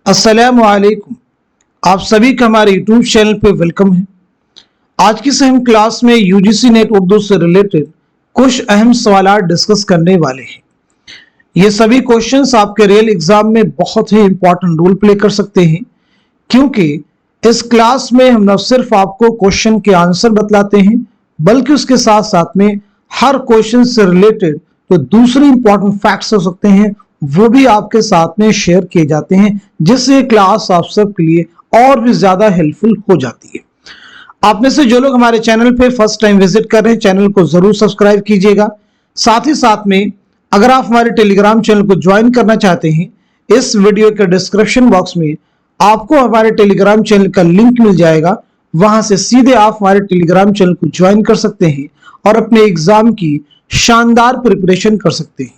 अस्सलामु अलैकुम। आप सभी का हमारे यूट्यूब चैनल पे वेलकम है। आज की हम क्लास में यूजीसी नेट उर्दू से रिलेटेड कुछ अहम सवाल डिस्कस करने वाले हैं। ये सभी क्वेश्चंस आपके रियल एग्जाम में बहुत ही इंपॉर्टेंट रोल प्ले कर सकते हैं, क्योंकि इस क्लास में हम न सिर्फ आपको क्वेश्चन के आंसर बतलाते हैं, बल्कि उसके साथ साथ में हर क्वेश्चन से रिलेटेड जो दूसरे इंपॉर्टेंट फैक्ट्स हो सकते हैं वो भी आपके साथ में शेयर किए जाते हैं, जिससे क्लास आप सबके लिए और भी ज्यादा हेल्पफुल हो जाती है। आप में से जो लोग हमारे चैनल पे फर्स्ट टाइम विजिट कर रहे हैं, चैनल को जरूर सब्सक्राइब कीजिएगा। साथ ही साथ में अगर आप हमारे टेलीग्राम चैनल को ज्वाइन करना चाहते हैं, इस वीडियो के डिस्क्रिप्शन बॉक्स में आपको हमारे टेलीग्राम चैनल का लिंक मिल जाएगा। वहां से सीधे आप हमारे टेलीग्राम चैनल को ज्वाइन कर सकते हैं और अपने एग्जाम की शानदार प्रिपरेशन कर सकते हैं।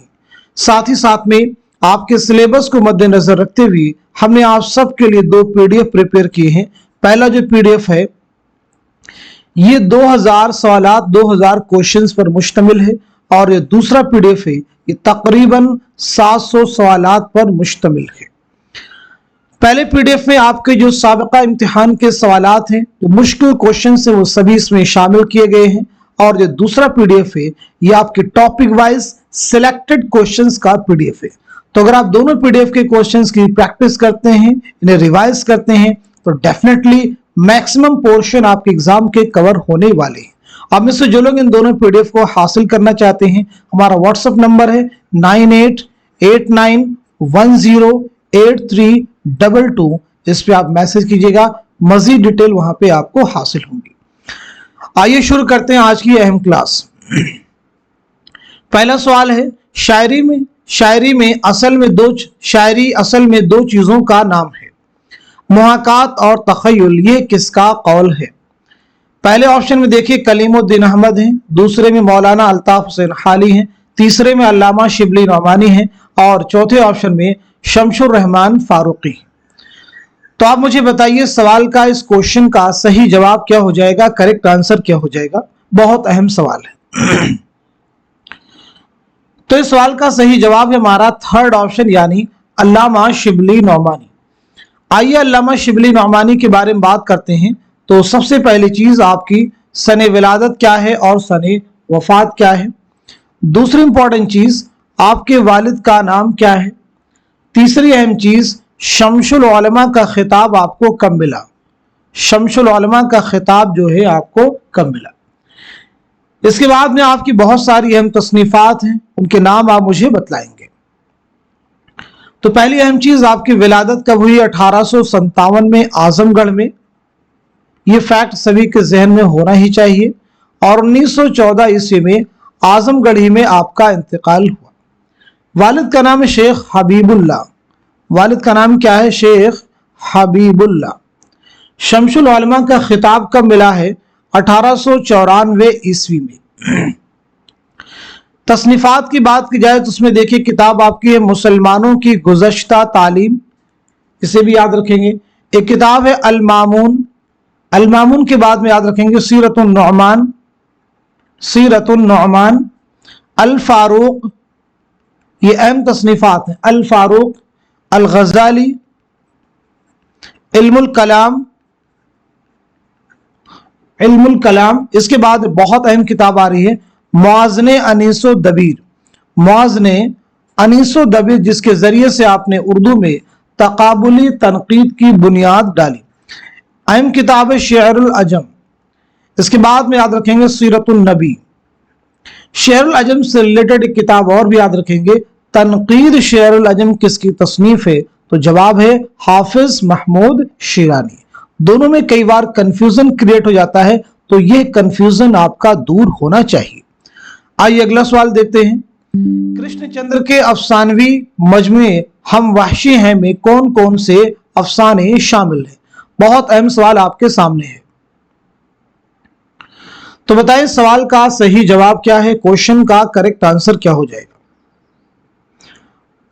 साथ ही साथ में आपके सिलेबस को मद्देनजर रखते हुए हमने आप सबके लिए 2 पीडीएफ प्रिपेयर किए हैं। पहला जो पीडीएफ है ये 2000 सवालात 2000 क्वेश्चंस पर मुश्तमिल है, और ये दूसरा पीडीएफ है ये तकरीबन 700 सवालात पर मुश्तमिल है। पहले पीडीएफ में आपके जो साबिका इम्तिहान के सवालात हैं, जो मुश्किल क्वेश्चन है, वो सभी इसमें शामिल किए गए हैं। और जो दूसरा पीडीएफ है ये आपके टॉपिक वाइज सिलेक्टेड क्वेश्चंस का पीडीएफ है। तो अगर आप दोनों पीडीएफ के क्वेश्चंस की प्रैक्टिस करते हैं, इन्हें रिवाइज करते हैं, तो डेफिनेटली मैक्सिमम पोर्शन आपके एग्जाम के कवर होने वाले हैं। आप में से जो लोग इन दोनों पीडीएफ को हासिल करना चाहते हैं, हमारा व्हाट्सएप नंबर है 9889108322। इस पे आप मैसेज कीजिएगा, मजीद डिटेल वहां पे आपको हासिल होंगी। आइए शुरू करते हैं आज की अहम क्लास। पहला सवाल है, शायरी असल में दो चीजों का नाम है, मुहाकात और तखय्युल, ये किसका कौल है? पहले ऑप्शन में देखिए कलीमुद्दीन अहमद हैं, दूसरे में मौलाना अल्ताफ हुसैन हाली हैं, तीसरे में अल्लामा शिबली नौमानी हैं, और चौथे ऑप्शन में शमशुर रहमान फारूकी। तो आप मुझे बताइए सवाल का, इस क्वेश्चन का सही जवाब क्या हो जाएगा, करेक्ट आंसर क्या हो जाएगा? बहुत अहम सवाल है। तो इस सवाल का सही जवाब है हमारा थर्ड ऑप्शन, यानी अल्लामा शिबली नौमानी। आइए अल्लामा शिबली नौमानी के बारे में बात करते हैं। तो सबसे पहली चीज आपकी सने विलादत क्या है और सने वफात क्या है। दूसरी इंपॉर्टेंट चीज आपके वालिद का नाम क्या है। तीसरी अहम चीज शमशुल उलमा का खिताब आपको कब मिला, शमशुल उलमा का खिताब जो है आपको कब मिला। इसके बाद में आपकी बहुत सारी अहम तसनीफात हैं, उनके नाम आप मुझे बतलाएंगे। तो पहली अहम चीज आपकी विलादत कब हुई, 1857 में आजमगढ़ में। ये फैक्ट सभी के जहन में होना ही चाहिए। और 1914 ईस्वी में आजमगढ़ ही में आपका इंतकाल हुआ। वालिद का नाम है शेख हबीबुल्लाह। वालिद का नाम क्या है? शेख हबीबुल्लाह। शमशुल उलमा का खिताब कब मिला है? 1894 ईस्वी में। तसनीफात की बात की जाए तो उसमें देखिए किताब आपकी है मुसलमानों की गुज़श्ता तालीम, इसे भी याद रखेंगे। एक किताब है अल मामून, अल मामून के बाद में याद रखेंगे सीरतुन नौमान, अल फारूक, ये अहम तसनीफात हैं। अल फारूक, अल गज़ाली, इल्मुल कलाम। इसके बाद बहुत अहम किताब आ रही है मुआज़ने अनीसो दबीर, मुआज़ने अनीसो दबीर, जिसके जरिए से आपने उर्दू में तकाबुली तनकीद की बुनियाद डाली। अहम किताब है शेरुल अजम। इसके बाद में याद रखेंगे सीरतुन नबी। शेरुल अजम से रिलेटेड एक किताब और भी याद रखेंगे, तनकीद शेरुल अजम किसकी तसनीफ है? तो जवाब है हाफिज महमूद शिरानी। दोनों में कई बार कंफ्यूजन क्रिएट हो जाता है, तो यह कंफ्यूजन आपका दूर होना चाहिए। आइए अगला सवाल देखते हैं। कृष्णचंद्र के अफसानवी मजमुए हम वहशी हैं में कौन कौन से अफसाने शामिल हैं? बहुत अहम सवाल आपके सामने है। तो बताएं सवाल का सही जवाब क्या है, क्वेश्चन का करेक्ट आंसर क्या हो जाएगा।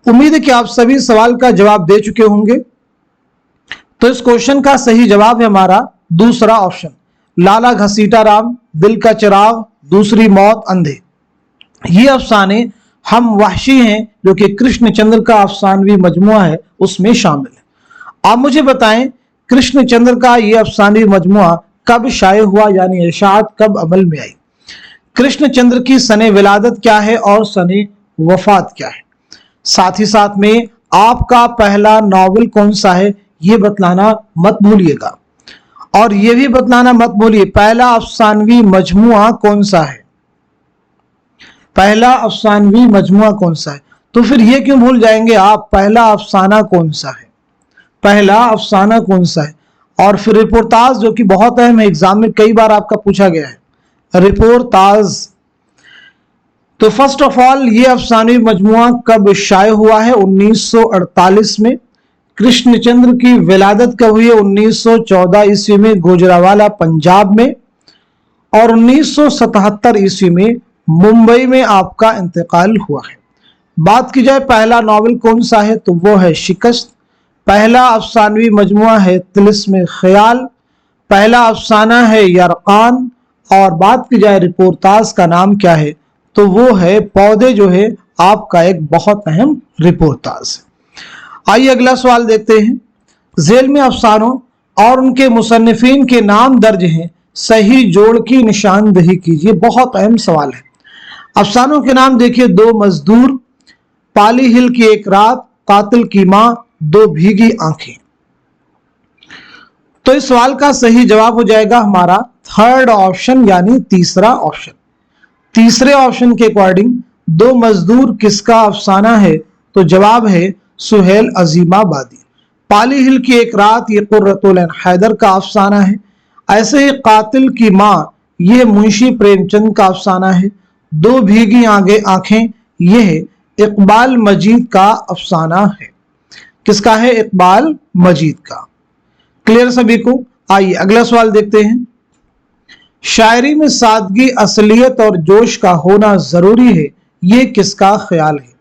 उम्मीद है कि आप सभी सवाल का जवाब दे चुके होंगे। तो इस क्वेश्चन का सही जवाब है हमारा दूसरा ऑप्शन, लाला घसीटा राम, दिल का चिराग, दूसरी मौत, अंधे। ये अफसाने हम वहशी हैं जो कि कृष्णचंद्र का अफसानवी मजमुआ है उसमें शामिल है। आप मुझे बताएं कृष्णचंद्र का ये अफसानवी मजमुआ कब शाये हुआ, यानी इरशाद कब अमल में आई। कृष्णचंद्र की सने विलादत क्या है और सने वफात क्या है। साथ ही साथ में आपका पहला नॉवेल कौन सा है ये बतलाना मत भूलिएगा, और ये भी बतलाना मत भूलिए पहला अफसानवी मजमुआ कौन सा है, पहला अफसानवी मजमुआ कौन सा है। तो फिर ये क्यों भूल जाएंगे आप, पहला अफसाना कौन सा है, पहला अफसाना कौन सा है। और फिर रिपोर्टाज जो कि बहुत अहम है, एग्जाम में कई बार आपका पूछा गया है, रिपोर्टाज। तो फर्स्ट ऑफ ऑल ये अफसानवी मजमुआ कब शाये हुआ है, 1948 में। कृष्णचंद्र की विलादत कब हुई है, 1914 ईस्वी में गुजरावाला पंजाब में, और 1977 ईस्वी में मुंबई में आपका इंतकाल हुआ है। बात की जाए पहला नॉवेल कौन सा है तो वो है शिकस्त। पहला अफसानवी मजमुआ है तिलिस्म ख्याल। पहला अफसाना है यरकान। और बात की जाए रिपोर्टाज का नाम क्या है तो वो है पौधे, जो है आपका एक बहुत अहम रिपोर्टाज। आइए अगला सवाल देखते हैं। झेल में अफसानों और उनके मुसन्निफीन के नाम दर्ज हैं, सही जोड़ की निशानदही कीजिए। बहुत अहम सवाल है। अफसानों के नाम देखिए, दो मजदूर, पाली हिल की एक रात, कातिल की मां, दो भीगी आंखें। तो इस सवाल का सही जवाब हो जाएगा हमारा थर्ड ऑप्शन, यानी तीसरा ऑप्शन। तीसरे ऑप्शन के अकॉर्डिंग दो मजदूर किसका अफसाना है तो जवाब है सुहेल अजीमाबादी। पाली हिल की एक रात ये कुर्रतुल ऐन हैदर का अफसाना है। ऐसे ही कातिल की मां यह मुंशी प्रेमचंद का अफसाना है। दो भीगी आंखें यह इकबाल मजीद का अफसाना है। किसका है, इकबाल मजीद का। क्लियर सभी को। आइए अगला सवाल देखते हैं। शायरी में सादगी, असलियत और जोश का होना जरूरी है, ये किसका ख्याल है।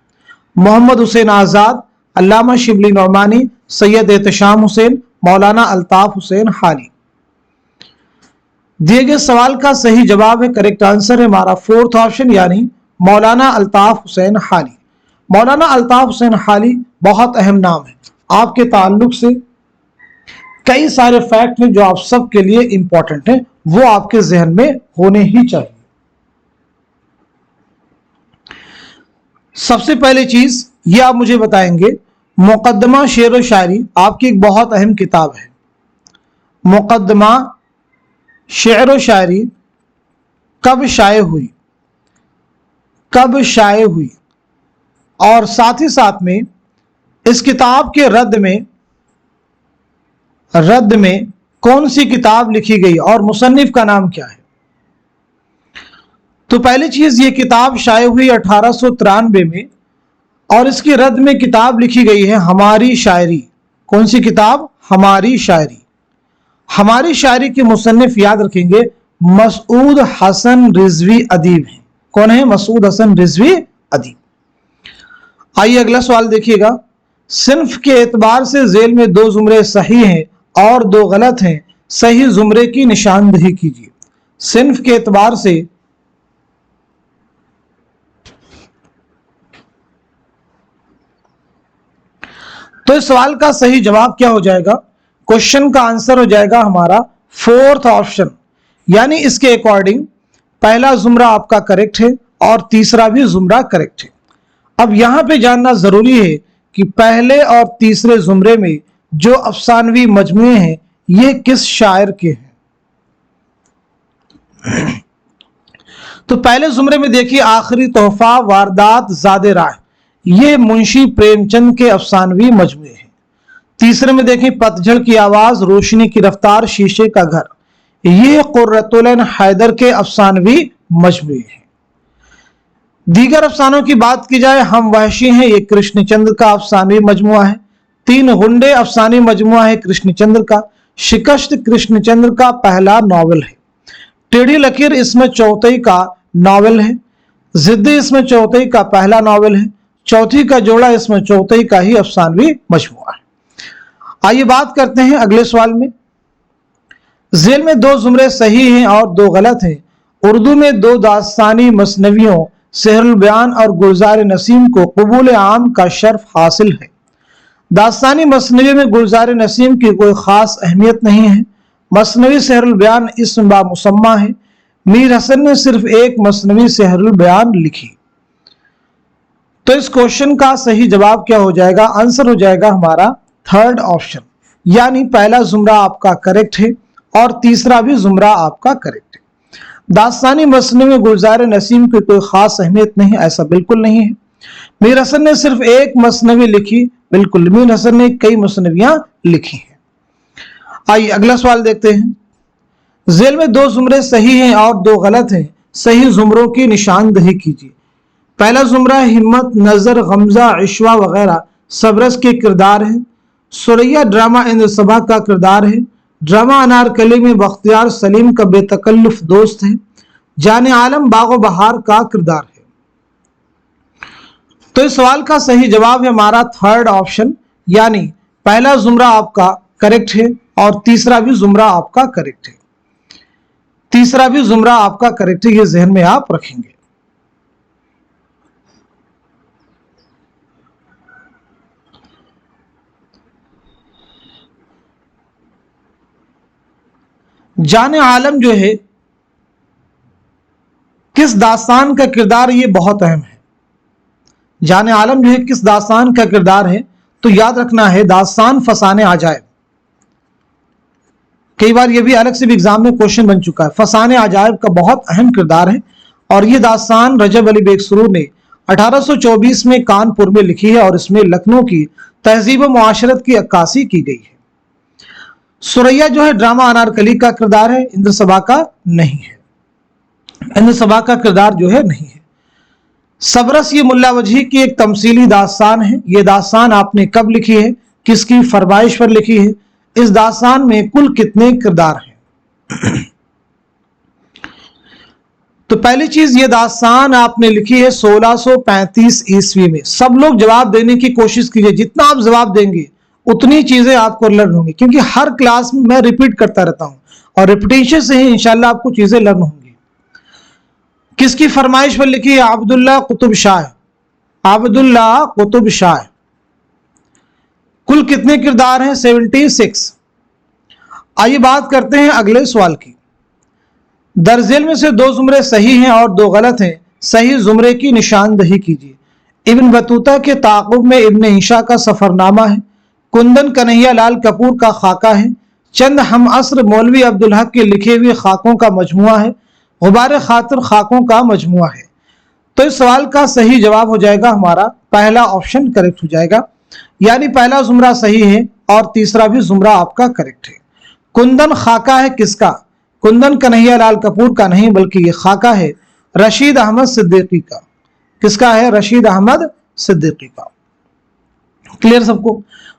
मोहम्मद हुसैन आजाद, अल्लामा शिबली नौमानी, सैयद एहतशाम हुसैन, मौलाना अल्ताफ हुसैन हाली। दिए गए सवाल का सही जवाब है, करेक्ट आंसर है हमारा फोर्थ ऑप्शन, यानी मौलाना अल्ताफ हुसैन हाली। मौलाना अल्ताफ हुसैन हाली बहुत अहम नाम है। आपके ताल्लुक से कई सारे फैक्ट हैं जो आप सबके लिए इंपॉर्टेंट हैं, वो आपके जहन में होने ही चाहिए। सबसे पहली चीज ये आप मुझे बताएंगे, मुकद्दमा शेर व शायरी आपकी एक बहुत अहम किताब है। मुकद्दमा शेर व शायरी कब शाये हुई, कब शाये हुई, और साथ ही साथ में इस किताब के रद्द में कौन सी किताब लिखी गई और मुसन्निफ का नाम क्या है। तो पहली चीज ये किताब शाये हुई 1893 में, और इसकी रद्द में किताब लिखी गई है हमारी शायरी। कौन सी किताब, हमारी शायरी। हमारी शायरी के मुसन्निफ याद रखेंगे मसूद हसन रिजवी अदीब हैं। कौन है, मसूद हसन रिजवी अदीब। आइए अगला सवाल देखिएगा। सिन्फ के एतबार से जेल में दो जुमरे सही हैं और दो गलत हैं, सही जुमरे की निशानदही कीजिए। सिन्फ के एतबार से तो इस सवाल का सही जवाब क्या हो जाएगा, क्वेश्चन का आंसर हो जाएगा हमारा फोर्थ ऑप्शन, यानी इसके अकॉर्डिंग पहला जुमरा आपका करेक्ट है और तीसरा भी जुमरा करेक्ट है। अब यहां पे जानना जरूरी है कि पहले और तीसरे जुमरे में जो अफसानवी मजमुए हैं ये किस शायर के हैं। तो पहले जुमरे में देखिए आखिरी तोहफा, वारदात, ज़ादे राह, ये मुंशी प्रेमचंद के अफसानवी मजमुए हैं। तीसरे में देखें पतझड़ की आवाज, रोशनी की रफ्तार, शीशे का घर, ये कुर्रतुल ऐन हैदर के अफसानवी मजमुए हैं। दीगर अफसानों की बात की जाए, हम वहशी हैं, ये कृष्णचंद्र का अफसानवी मजमुआ है। तीन गुंडे अफसानी मजमुआ है कृष्णचंद्र का। शिकस्त कृष्णचंद्र का पहला नॉवल है। टेढ़ी लकीर इसमें चौथई का नॉवल है। जिद्दी इसमें चौथई का पहला नॉवल है। चौथी का जोड़ा इसमें चौथई का ही अफसानवी मजमुआ है। आइए बात करते हैं अगले सवाल में। जेल में दो जुमरे सही हैं और दो गलत हैं। उर्दू में दो दास्तानी मसनवियों सेहरुल बयान और गुलजार नसीम को कबूल आम का शर्फ हासिल है। दास्तानी मसनवी में गुलजार नसीम की कोई ख़ास अहमियत नहीं है। मसनवी सहरुल बयान इस्म बा मुसम्मा है। मीर हसन ने सिर्फ एक मसनवी सहरुल बयान लिखी। तो इस क्वेश्चन का सही जवाब क्या हो जाएगा? आंसर हो जाएगा हमारा थर्ड ऑप्शन, यानी पहला जुमरा आपका करेक्ट है और तीसरा भी जुमरा आपका करेक्ट है। दास्तानी मसनवी में गुलजार नसीम की कोई खास अहमियत नहीं, ऐसा बिल्कुल नहीं है। मीर हसन ने सिर्फ एक मसनवी लिखी, बिल्कुल, मीर हसन ने कई मसनवियां लिखी हैं। आइए अगला सवाल देखते हैं। झेल में दो जुमरे सही हैं और दो गलत हैं, सही जुमरों की निशानदही कीजिए। पहला जुमरा हिम्मत, नजर, गमजा, इश्वा वगैरह सबरस के किरदार है। सुरैया ड्रामा इंद्रसभा का किरदार है। ड्रामा अनारकली में बख्तियार सलीम का बेतकल्लुफ दोस्त है। जाने आलम बागो बहार का किरदार है। तो इस सवाल का सही जवाब है हमारा थर्ड ऑप्शन, यानी पहला जुमरा आपका करेक्ट है और तीसरा भी जुमरा आपका करेक्ट है। तीसरा भी जुमरा आपका करेक्ट है, ये जहन में आप रखेंगे। जाने आलम जो है किस दास्तान का किरदार, ये बहुत अहम है। जाने आलम जो है किस दास्तान का किरदार है, तो याद रखना है दास्तान फसाने आजायब। कई बार ये भी अलग से भी एग्जाम में क्वेश्चन बन चुका है। फसाने आजायब का बहुत अहम किरदार है और ये दास्तान रजब अली बेग सुरूर ने 1824 में कानपुर में लिखी है और इसमें लखनऊ की तहजीब व मुआशरत की अक्कासी की गई है। सुरैया जो है ड्रामा अनारकली का किरदार है, इंद्रसभा का नहीं है। इंद्रसभा का किरदार जो है नहीं है। सबरस ये मुल्ला वजही की एक तमसीली दास्तान है। ये दास्तान आपने कब लिखी है, किसकी फरमाइश पर लिखी है? इस दास्तान में कुल कितने किरदार हैं? तो पहली चीज, ये दास्तान आपने लिखी है 1635 ईस्वी में। सब लोग जवाब देने की कोशिश कीजिए, जितना आप जवाब देंगे उतनी चीजें आपको लर्न होंगी, क्योंकि हर क्लास में मैं रिपीट करता रहता हूं और रिपीटेशन से ही इंशाल्लाह आपको चीजें लर्न होंगी। किसकी फरमाइश पर लिखी है? अब्दुल्ला कुतुब शाह। अब्दुल्ला कुतुब शाह। कुल कितने किरदार हैं? 76। आइए बात करते हैं अगले सवाल की। दरजेल में से दो जुमरे सही हैं और दो गलत हैं, सही जुमरे की निशानदही कीजिए। इब्न बतूता के ताक़ुब में इब्न ईशा का सफरनामा है। कुंदन कन्हैया लाल कपूर का खाका है। चंद हम असर मौलवी अब्दुल हक के लिखे हुए खाकों का मजमुआ है। गुबार खातिर खाकों का मजमुआ है। तो इस सवाल का सही जवाब हो जाएगा हमारा पहला ऑप्शन करेक्ट हो जाएगा, यानी पहला जुमरा सही है और तीसरा भी जुमरा आपका करेक्ट है। कुंदन खाका है किसका? कुंदन कन्हैया लाल कपूर का नहीं, बल्कि ये खाका है रशीद अहमद सिद्दीकी का। किसका है? रशीद अहमद सिद्दीकी का। क्लियर सबको?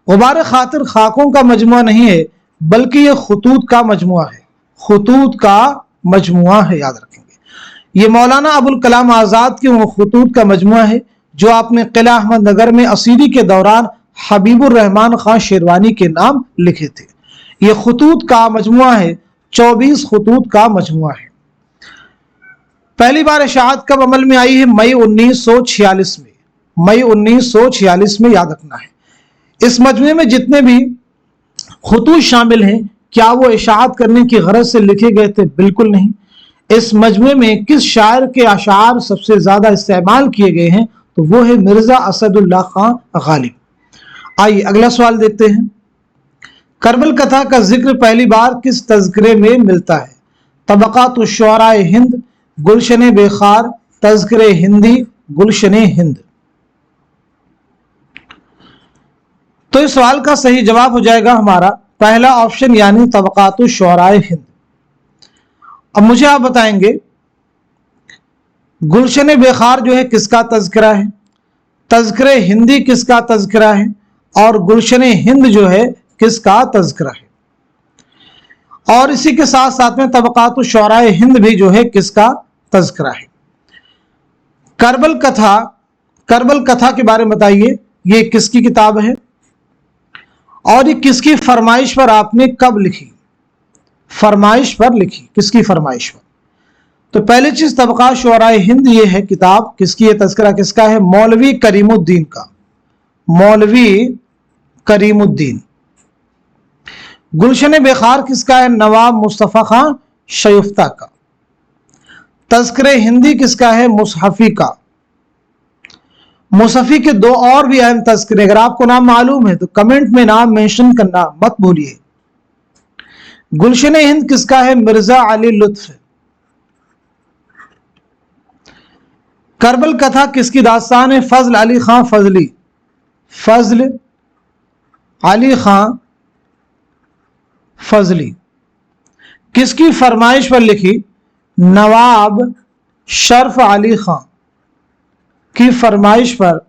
गुबार खातिर खाकों का मजमुआ नहीं है, बल्कि ये खुतूत का मजमुआ है। खुतूत का मजमुआ है, याद रखेंगे। ये मौलाना अबुल कलाम आजाद के वो खुतूत का मजमुआ है जो आपने किला अहमद नगर में असीरी के दौरान हबीबुर रहमान खान शेरवानी के नाम लिखे थे। ये खुतूत का मजमुआ है, 24 खुतूत का मजमुआ है। पहली बार इशाअत कब अमल में आई है? मई 1946 में। मई 1946 में, याद रखना है। इस मजमुए में जितने भी खुतूत शामिल हैं, क्या वो इशाअत करने की गरज से लिखे गए थे? बिल्कुल नहीं। इस मजमुए में किस शायर के अशार सबसे ज्यादा इस्तेमाल किए गए हैं? तो वो है मिर्जा असदुल्लाह खान गालिब। आइए अगला सवाल देखते हैं। करबल कथा का जिक्र पहली बार किस तज़किरे में मिलता है? तबक़ात शुअराए हिंद, गुलशन बेखार, तज़किरे हिंदी, गुलशन हिंद। तो इस सवाल का सही जवाब हो जाएगा हमारा पहला ऑप्शन, यानी तबक़ात शुअराए हिंद। अब मुझे आप बताएंगे गुलशन बेखार जो है किसका तज़किरा है, तज़किरे हिंदी किसका तज़किरा है और गुलशन हिंद जो है किसका तज़किरा है? और इसी के साथ साथ में तबक़ात शुअराए हिंद भी जो है किसका तज़किरा है? करबल कथा के बारे में बताइए, ये किसकी किताब है और ये किसकी फरमाइश पर आपने कब लिखी? फरमाइश पर लिखी, किसकी फरमाइश पर? तो पहली चीज तबक़ात शुअराए हिंद ये है किताब, किसकी है? तज़किरा किसका है? मौलवी करीमुद्दीन का। मौलवी करीमुद्दीन। गुलशन बेखार किसका है? नवाब मुस्तफ़ा खां शयुफ्ता का। तज़किरे हिंदी किसका है? मुसहफ़ी का। मुसहफ़ी के दो और भी अहम तज़किरे, अगर आपको नाम मालूम है तो कमेंट में नाम मेंशन करना मत भूलिए। गुलशन हिंद किसका है? मिर्जा अली लुत्फ। करबल कथा किसकी दास्तान है? फजल अली खां फजली। फजल अली खां फजली। किसकी फरमाइश पर लिखी? नवाब शर्फ अली खां की फरमाइश पर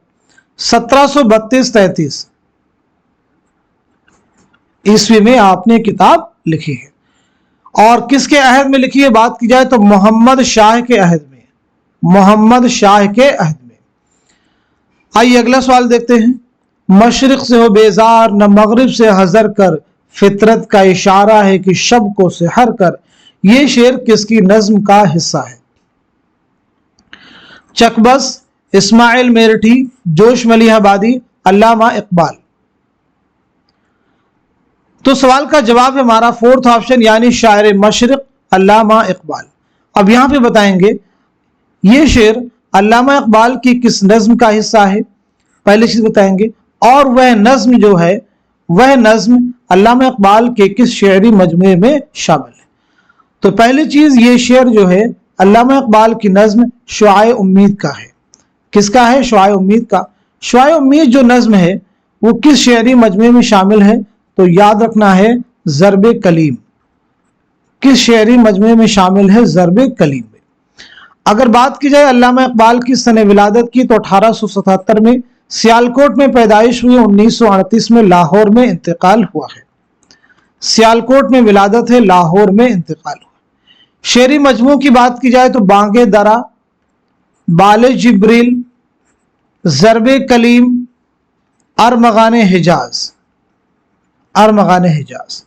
1732-33 ईस्वी में आपने किताब लिखी है। और किसके अहद में लिखी है बात की जाए तो मोहम्मद शाह के अहद में। मोहम्मद शाह के अहद में। आइए अगला सवाल देखते हैं। मशरिक से हो बेजार न मगरिब से हजर कर, फितरत का इशारा है कि शब को सहर कर। ये शेर किसकी नज्म का हिस्सा है? चकबस, इस्माइल मेरठी, जोश मलिहाबादी, अल्लामा इकबाल। तो सवाल का जवाब है हमारा फोर्थ ऑप्शन यानी शायर मशरिक अल्लामा इकबाल। अब यहां पे बताएंगे ये शेर अल्लामा इकबाल की किस नज्म का हिस्सा है, पहली चीज बताएंगे। और वह नज्म जो है वह नज्म अल्लामा इकबाल के किस शेरी मजमूए में शामिल है। तो पहली चीज ये शेर जो है अल्लामा इकबाल की नज्म शुआए उम्मीद का है। किसका है? शुआए उम्मीद का। शुआए उम्मीद जो नज्म है वो किस शेरी मजमूए में शामिल है? तो याद रखना है ज़र्बे कलीम। किस शेरी मजमूए में शामिल है? ज़र्बे कलीम में। अगर बात की जाए अल्लामा इकबाल की सने विलादत की तो 1877 में सियालकोट में पैदाइश हुई, 1938 में लाहौर में इंतकाल हुआ है। सियालकोट में विलादत है, लाहौर में इंतकाल हुआ। शेरी मजमू की बात की जाए तो बांगे दरा, बाले जिब्रील, ज़र्बे कलीम, अरमगाने हिजाज। अरमगाने हिजाज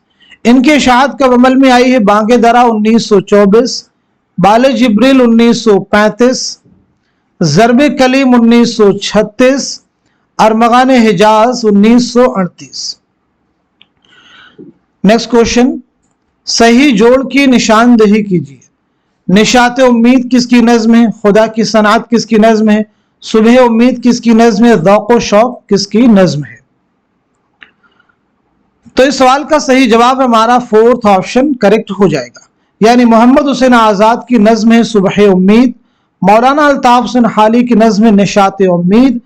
इनके इशाअत कब अमल में आई है? बांगे दरा 1924, बाले जिब्रील 1935, ज़र्बे कलीम 1936, अरमगाने हिजाज 1938। नेक्स्ट क्वेश्चन, सही जोड़ की निशानदेही कीजिए। निशात उम्मीद किसकी नज्म है? खुदा की सनात किसकी नज्म है? सुबह उम्मीद किसकी नज्म है? ज़ौक़ शौक़ किसकी नज्म है? तो इस सवाल का सही जवाब हमारा फोर्थ ऑप्शन करेक्ट हो जाएगा, यानी मोहम्मद हुसैन आज़ाद की नज्म है सुबह उम्मीद, मौलाना अल्ताफ हुसैन हाली की नज्म है निशात उम्मीद,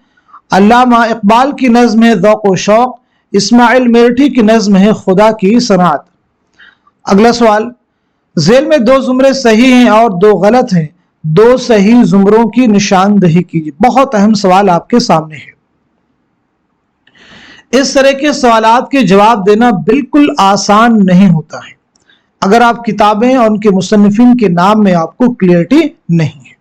अल्लामा इकबाल की नज्म है ज़ौक़ शौक़, इस्माइल मेरठी की नज्म है खुदा की सनात। अगला सवाल, झेल में दो जुमरे सही हैं और दो गलत हैं, दो सही जुमरों की निशानदेही कीजिए। बहुत अहम सवाल आपके सामने है। इस तरह के सवालात के जवाब देना बिल्कुल आसान नहीं होता है अगर आप किताबें और उनके मुसन्निफिन के नाम में आपको क्लियरिटी नहीं है।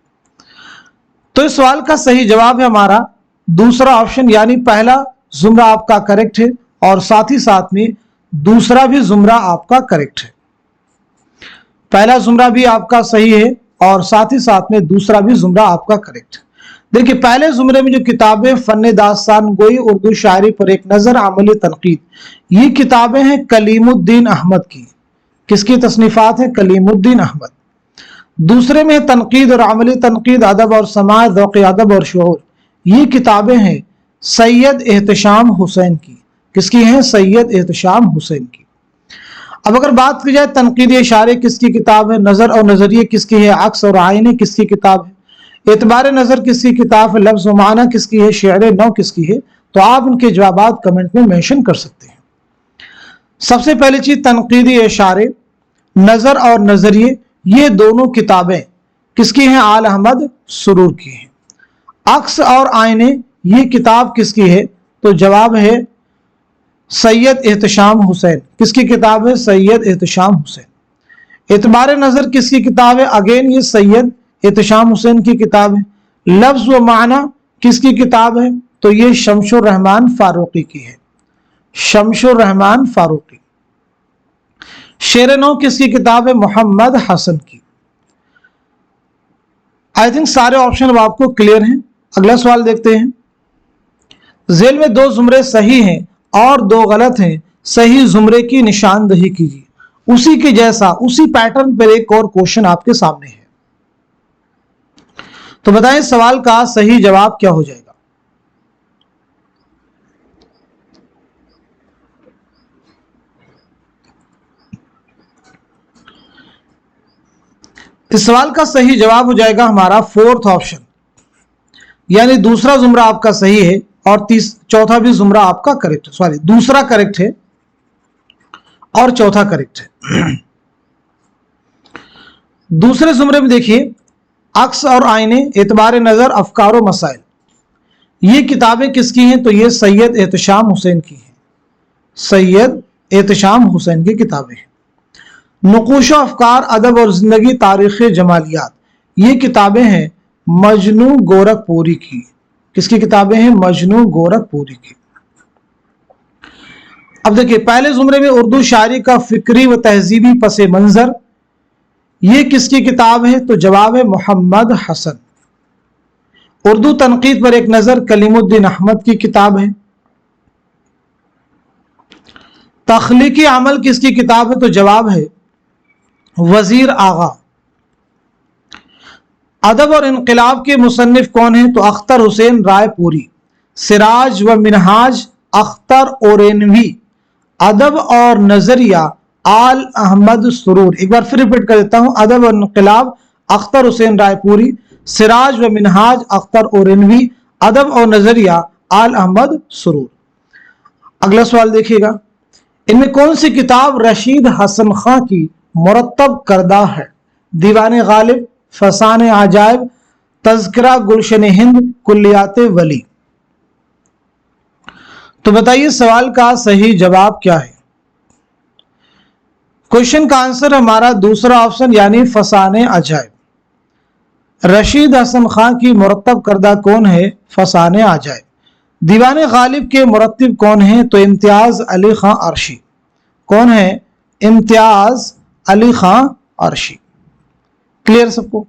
तो इस सवाल का सही जवाब है हमारा दूसरा ऑप्शन, यानी पहला जुमरा आपका करेक्ट है और साथ ही साथ में दूसरा भी जुमरा आपका करेक्ट है। पहला जुमरा भी आपका सही है और साथ ही साथ में दूसरा भी जुमरा आपका करेक्ट है। देखिए पहले जुमरे में जो किताबें फन दास्तान गोई, उर्दू शायरी पर एक नजर, अमली तनकीद, ये किताबें हैं कलीमुद्दीन अहमद की। किसकी तसनीफात है? कलीमुद्दीन अहमद। दूसरे में तनकीद और अमली तनकीद, अदब और समाज, ज़ौक़ अदब और शऊर, ये किताबें हैं सैयद एहतशाम हुसैन की। किसकी हैं? सैयद एहतशाम हुसैन की। अब अगर बात की जाए तनकीद इशारे किसकी किताब है? नज़र और नज़रिए किसकी है? अक्स और आईने किसकी किताब है? एतबार नज़र किसकी किताब है? लफ्ज़ व माना किसकी है? शेर नौ किसकी है? तो आप इनके जवाब कमेंट में मेंशन कर सकते हैं। सबसे पहली चीज तनकीदी इशारे, नज़र और नज़रिए, ये दोनों किताबें किसकी हैं? आल अहमद सुरूर की हैं। अक्स और आईने, ये किताब किसकी है? तो जवाब है सैयद एहतशाम हुसैन। किसकी किताब है? सैयद एहतशाम हुसैन। एतबार नज़र किसकी किताब है? अगेन ये सैयद एहतशाम हुसैन की किताब है। लफ्ज़ व माना किसकी किताब है? तो ये शमशुर रहमान फारूकी की है। शमशुर रहमान फारूकी। शेर नौ किसकी किताब है? मोहम्मद हसन की। आई थिंक सारे ऑप्शन अब आपको क्लियर हैं। अगला सवाल देखते हैं। झेल में दो जुमरे सही हैं اور 2 غلط ہیں، صحیح زمرے کی نشاندہی کیجیے۔ اسی کے جیسا، اسی پیٹرن پر ایک اور کوشچن آپ کے سامنے ہے، تو بتائیں سوال کا صحیح جواب کیا ہو جائے گا؟ اس سوال کا صحیح جواب ہو جائے گا ہمارا 4تھ آپشن، یعنی دوسرا زمرہ آپ کا صحیح ہے اور چوتھا بھی زمرہ آپ کا کریکٹ ہے، سوری دوسرا کریکٹ ہے اور چوتھا کریکٹ ہے۔ دوسرے زمرے میں دیکھیے، عکس اور آئینے، اعتبار نظر، افکار و مسائل، یہ کتابیں کس کی ہیں؟ تو یہ سید احتشام حسین کی ہیں، سید احتشام حسین کی کتابیں ہیں۔ نقوش و افکار، ادب اور زندگی، تاریخ جمالیات، یہ کتابیں ہیں مجنو گورکھ پوری کی۔ کس کی کتابیں ہیں؟ مجنو گورکھ پوری کی۔ اب دیکھیں پہلے زمرے میں اردو شاعری کا فکری و تہذیبی پس منظر، یہ کس کی کتاب ہے؟ تو جواب ہے محمد حسن۔ اردو تنقید پر ایک نظر، کلیم الدین احمد کی کتاب ہے۔ تخلیقی عمل کس کی کتاب ہے؟ تو جواب ہے وزیر آغا۔ ادب اور انقلاب کے مصنف کون ہیں؟ تو اختر حسین رائے پوری۔ سراج و منہاج اختر اورینوی۔ ادب اور نظریہ آل احمد سرور۔ ایک بار پھر ریپیٹ کر دیتا ہوں، ادب اور انقلاب اختر حسین رائے پوری، سراج و منہاج اختر اورینوی، ادب اور نظریہ آل احمد سرور۔ اگلا سوال دیکھیے گا، ان میں کون سی کتاب رشید حسن خاں کی مرتب کردہ ہے؟ دیوان غالب، فسانہ عجائب، تذکرہ گلشن ہند، کلیات ولی۔ تو بتائیے سوال کا صحیح جواب کیا ہے؟ کوشچن کا آنسر ہمارا دوسرا آپشن یعنی فسانہ عجائب۔ رشید حسن خان کی مرتب کردہ کون ہے؟ فسانہ عجائب۔ دیوان غالب کے مرتب کون ہیں؟ تو امتیاز علی خان عرشی۔ کون ہے؟ امتیاز علی خان عرشی۔ کلیئر سب کو؟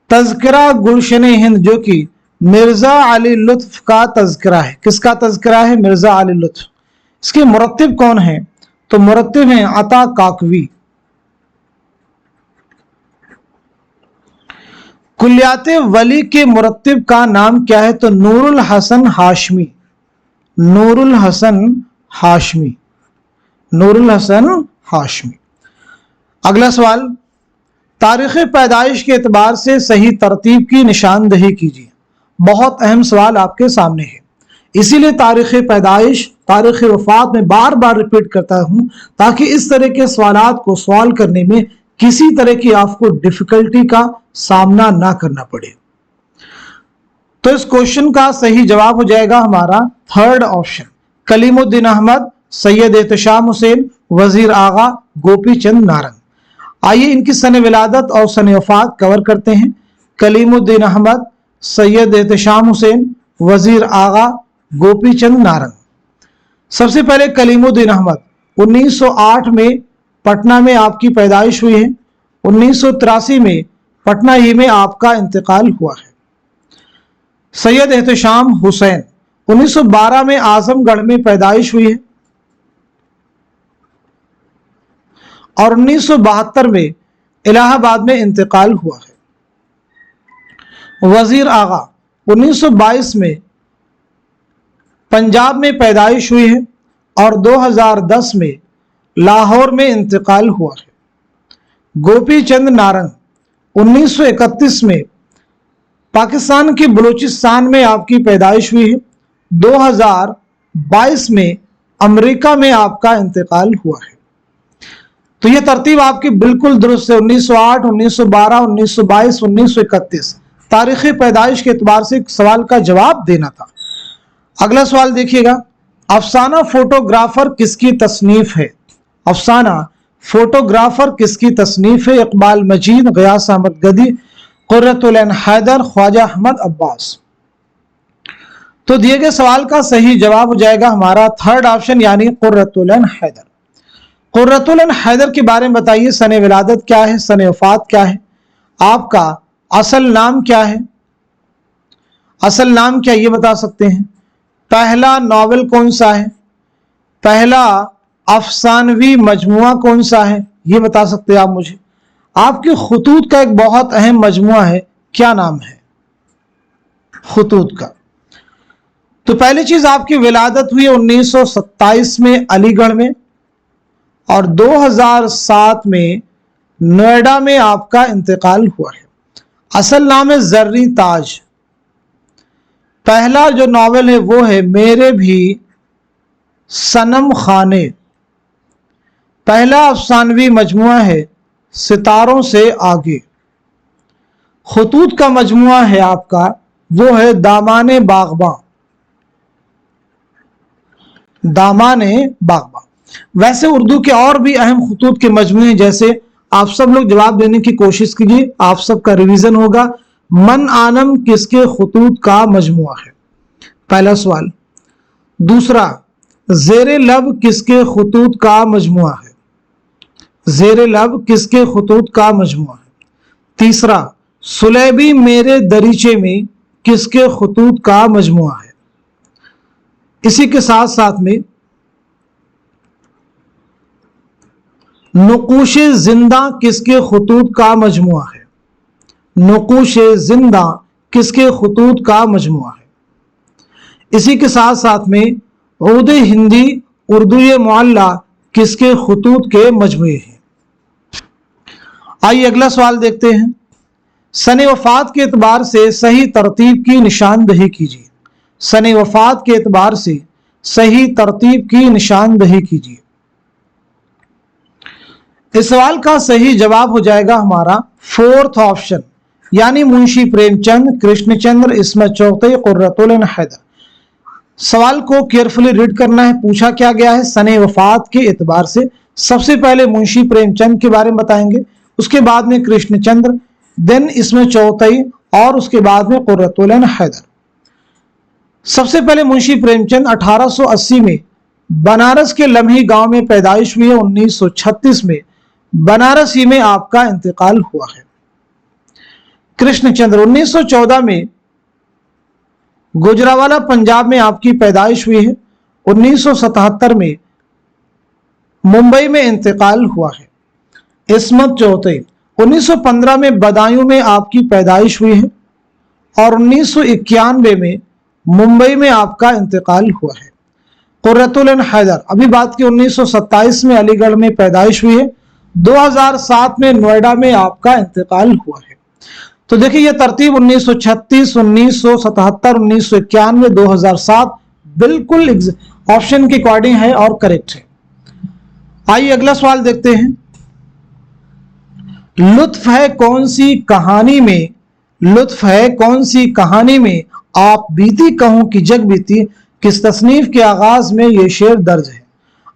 تذکرہ گلشن ہند جو کہ مرزا علی لطف کا تذکرہ ہے، کس کا تذکرہ ہے؟ مرزا علی لطف۔ اس کے مرتب کون ہیں؟ تو مرتب ہیں عطا کاکوی۔ کلیات ولی کے مرتب کا نام کیا ہے؟ تو نور الحسن ہاشمی۔ نور الحسن ہاشمی۔ نور الحسن ہاشمی۔ اگلا سوال، تاریخ پیدائش کے اعتبار سے صحیح ترتیب کی نشاندہی کیجیے۔ بہت اہم سوال آپ کے سامنے ہے، اسی لیے تاریخ پیدائش، تاریخ وفات میں بار بار ریپیٹ کرتا ہوں تاکہ اس طرح کے سوالات کو سوال کرنے میں کسی طرح کی آپ کو ڈیفیکلٹی کا سامنا نہ کرنا پڑے۔ تو اس کوشچن کا صحیح جواب ہو جائے گا ہمارا 3rd آپشن، کلیم الدین احمد، سید احتشام حسین، وزیر آغا، گوپی چند نارنگ۔ آئیے ان کی سن ولادت اور سن وفات کور کرتے ہیں۔ کلیم الدین احمد، سید احتشام حسین، وزیر آغا، گوپی چند نارنگ۔ سب سے پہلے کلیم الدین احمد 1908 میں پٹنہ میں آپ کی پیدائش ہوئی ہے، 1983 میں پٹنہ ہی میں آپ کا انتقال ہوا ہے۔ سید احتشام حسین 1912 میں اعظم گڑھ میں پیدائش ہوئی ہے اور 1972 میں الہ آباد میں انتقال ہوا ہے۔ وزیر آغا 1922 میں پنجاب میں پیدائش ہوئی ہے اور 2010 میں لاہور میں انتقال ہوا ہے۔ گوپی چند نارنگ 1931 میں پاکستان کے بلوچستان میں آپ کی پیدائش ہوئی ہے، 2022 میں امریکہ میں آپ کا انتقال ہوا ہے۔ تو یہ ترتیب آپ کی بالکل درست ہے، 1908، 1912، 1922، 1931 تاریخ پیدائش کے اعتبار سے سوال کا جواب دینا تھا۔ اگلا سوال دیکھیے گا، افسانہ فوٹوگرافر کس کی تصنیف ہے؟ افسانہ فوٹوگرافر کس کی تصنیف ہے؟ اقبال مجید، غیاث احمد گدی، قرۃ العین حیدر، خواجہ احمد عباس۔ تو دیے گئے سوال کا صحیح جواب ہو جائے گا ہمارا 3rd آپشن یعنی قرۃ العین حیدر۔ قرۃ العین حیدر کے بارے میں بتائیے، سن ولادت کیا ہے، سن وفات کیا ہے، آپ کا اصل نام کیا ہے؟ اصل نام کیا یہ بتا سکتے ہیں؟ پہلا ناول کون سا ہے؟ पहला अफसानवी मजमुआ कौन सा है, ये बता सकते हैं आप मुझे। आपके खुतूत का एक बहुत अहम मजमुआ है, क्या नाम है खुतूत का। तो पहली चीज, आपकी विलादत हुई 1927 में अलीगढ़ में, और 2007 में नोएडा में आपका इंतकाल हुआ है। असल नाम है जर्री ताज। पहला जो नावल है वो है मेरे भी सनम खाने। पहला अफसानवी मजमुआ है सितारों से आगे। खुतूत का मजमुआ है आपका वो है दामाने बागबां। दामाने बागबां। वैसे उर्दू के और भी अहम खुतूत के मजमुए हैं, जैसे आप सब लोग जवाब देने की कोशिश कीजिए, आप सबका रिवीजन होगा। मन आनम किसके खुतूत का मजमुआ है, पहला सवाल। दूसरा, जेरे लब किसके खुतूत का मजमुआ है, जेरे लब किसके खुतूत का मजमुआ है। तीसरा, सुलेबी मेरे दरीचे में किसके खुतूत का मजमुआ है। इसी के साथ साथ में नुकूशे जिंदा किसके खुतूत का मजमुआ है, नुकूशे जिंदा किसके खुतूत का मजमुआ है। इसी के साथ साथ में उर्दू हिंदी उर्दू मुअल्ला किसके खुतूत के मजमुए हैं। आइए अगला सवाल देखते हैं। सने वफात के एतबार से सही तरतीब की निशानदही कीजिए। सने वफात के एतबार से सही तरतीब की निशानदही कीजिए। इस सवाल का सही जवाब हो जाएगा हमारा फोर्थ ऑप्शन, यानी मुंशी प्रेमचंद, कृष्णचंद्र, इस्मत चौगतई, कुर्रतुल ऐन हैदर। सवाल को केयरफुली रीड करना है। पूछा क्या गया है, सने वफात के एतबार से। सबसे पहले मुंशी प्रेमचंद के बारे में बताएंगे, उसके बाद में कृष्णचंद्र, देन इस्मत चौगतई, और उसके बाद में कुर्रतुल ऐन हैदर। सबसे पहले मुंशी प्रेमचंद 1880 में बनारस के लम्ही गांव में पैदाइश हुई है। 1936 में बनारस ही में आपका इंतकाल हुआ है। कृष्णचंद्र 1914 में गुजरावाला पंजाब में आपकी पैदाइश हुई है। 1977 में मुंबई में इंतकाल हुआ है। इस्मत चौगतई 1915 में बदायूं में आपकी पैदाइश हुई है, और 1991 में मुंबई में आपका इंतकाल हुआ है। कुर्रतुल ऐन हैदर अभी बात की 1927 में अलीगढ़ में पैदाइश हुई है। 2007 में नोएडा में आपका इंतकाल हुआ है। तो देखिए ये तरतीब 1936, 1977, 1991, 2007 बिल्कुल ऑप्शन के अकॉर्डिंग है और करेक्ट है। आइए अगला सवाल देखते हैं। लुत्फ है कौन सी कहानी में, लुत्फ है कौन सी कहानी में आप बीती कहूं कि जग बीती, किस तसनीफ के आगाज में ये शेर दर्ज है।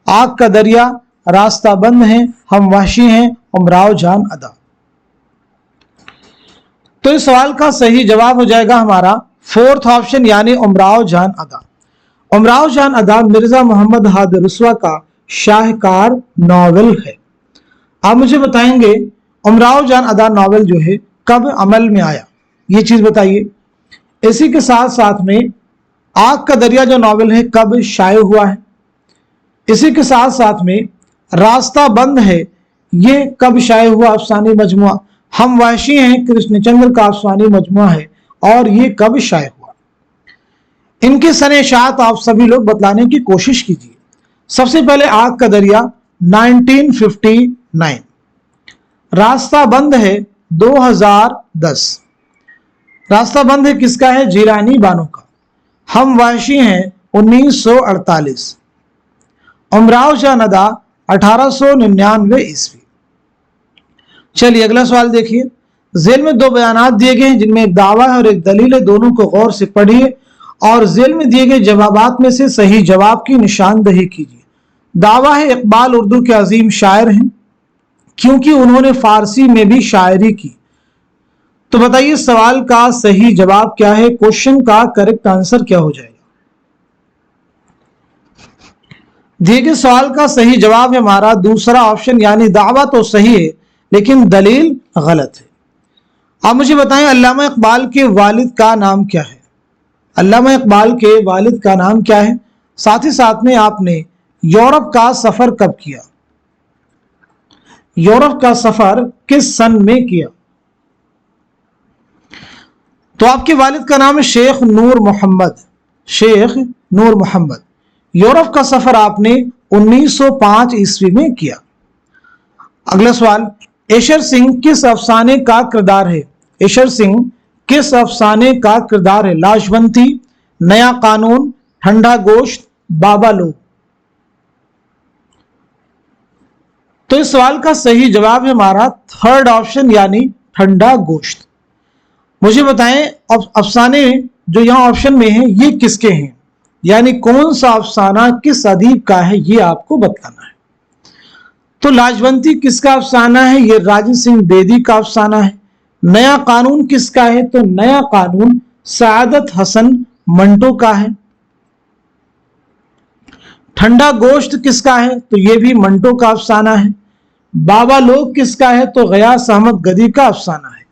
आग का दरिया, रास्ता बंद है, हम वहशी हैं, उमराव जान अदा। तो इस सवाल का सही जवाब हो जाएगा हमारा फोर्थ ऑप्शन, यानी उमराव जान अदा। उमराव जान अदा मिर्जा मोहम्मद हादिर रुस्वा का शाहकार नॉवेल है। आप मुझे बताएंगे उमराव जान अदा नॉवेल जो है कब अमल में आया, ये चीज बताइए। इसी के साथ साथ में आग का दरिया जो नॉवेल है कब शाये हुआ है। इसी के साथ साथ में रास्ता बंद है ये कब शाये हुआ अफसानी मजमुआ। हम वहशी हैं कृष्णचंद्र का अफसानी मजमुआ है, और ये कब शाये हुआ। इनके सने-ए-शात आप सभी लोग बतलाने की कोशिश कीजिए। सबसे पहले आग का दरिया 1959, रास्ता बंद है 2010। रास्ता बंद है किसका है, जिलानी बानो का। हम वहशी हैं 1948। उमराव जान अदा 1899 ईस्वी। चलिए अगला सवाल देखिए। जेल में दो बयानात दिए गए हैं, जिनमें एक दावा है और एक दलील है। दोनों को गौर से पढ़िए और जेल में दिए गए जवाबात में से सही जवाब की निशानदही कीजिए। दावा है इकबाल उर्दू के अजीम शायर हैं, क्योंकि उन्होंने फारसी में भी शायरी की। तो बताइए सवाल का सही जवाब क्या है, क्वेश्चन का करेक्ट आंसर क्या हो जाएगा। दिए गए सवाल का सही जवाब है हमारा दूसरा ऑप्शन, यानी दावा तो सही है लेकिन दलील गलत है। आप मुझे बताएं अल्लामा इकबाल के वालिद का नाम क्या है। अल्लामा इकबाल के वालिद का नाम क्या है। साथ ही साथ में आपने یورپ کا سفر کب کیا؟ یورپ کا سفر کس سن میں کیا؟ تو آپ کے والد کا نام ہے شیخ نور محمد، شیخ نور محمد۔ یورپ کا سفر آپ نے 1905 عیسوی میں کیا۔ اگلا سوال، ایشر سنگھ کس افسانے کا کردار ہے؟ ایشر سنگھ کس افسانے کا کردار ہے؟ لاجونتی، نیا قانون، ٹھنڈا گوشت، بابا لوگ۔ تو اس سوال کا صحیح جواب ہے ہمارا تھرڈ آپشن یعنی ٹھنڈا گوشت۔ مجھے بتائیں افسانے جو یہاں آپشن میں ہیں یہ کس کے ہیں، یعنی کون سا افسانہ کس ادیب کا ہے یہ آپ کو بتانا ہے۔ تو لاجونتی کس کا افسانہ ہے؟ یہ راجن سنگھ بیدی کا افسانہ ہے۔ نیا قانون کس کا ہے؟ تو نیا قانون سعادت حسن منٹو کا ہے۔ ٹھنڈا گوشت کس کا ہے؟ تو یہ بھی منٹو کا افسانہ ہے۔ بابا لوگ کس کا ہے؟ تو غیاث احمد گدی کا افسانہ ہے،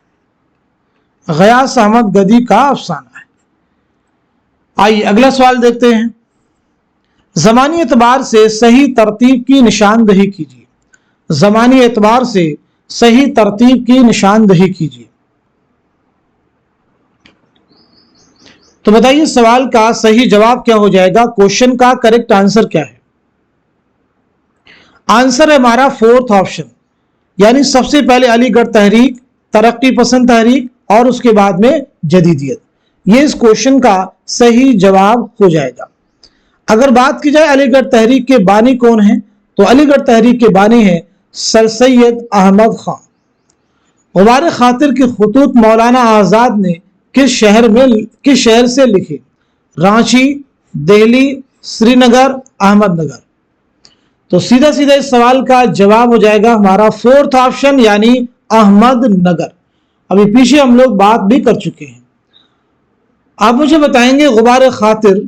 غیاث احمد گدی کا افسانہ ہے۔ آئیے اگلا سوال دیکھتے ہیں۔ زمانی اعتبار سے صحیح ترتیب کی نشاندہی کیجیے۔ زمانی اعتبار سے صحیح ترتیب کی نشاندہی کیجیے۔ تو بتائیے سوال کا صحیح جواب کیا ہو جائے گا؟ کوشچن کا کریکٹ آنسر کیا ہے؟ آنسر ہے ہمارا فورتھ آپشن، یعنی سب سے پہلے علی گڑھ تحریک، ترقی پسند تحریک اور اس کے بعد میں جدیدیت، یہ اس کوشچن کا صحیح جواب ہو جائے گا۔ اگر بات کی جائے علی گڑھ تحریک کے بانی کون ہیں، تو علی گڑھ تحریک کے بانی ہیں سر سید احمد خان۔ غبار خاطر کے خطوط مولانا آزاد نے کس شہر سے لکھے؟ رانچی، دہلی، سری نگر، احمد نگر۔ تو سیدھا سیدھا اس سوال کا جواب ہو جائے گا ہمارا فورتھ آپشن یعنی احمد نگر۔ ابھی پیچھے ہم لوگ بات بھی کر چکے ہیں۔ آپ مجھے بتائیں گے غبار خاطر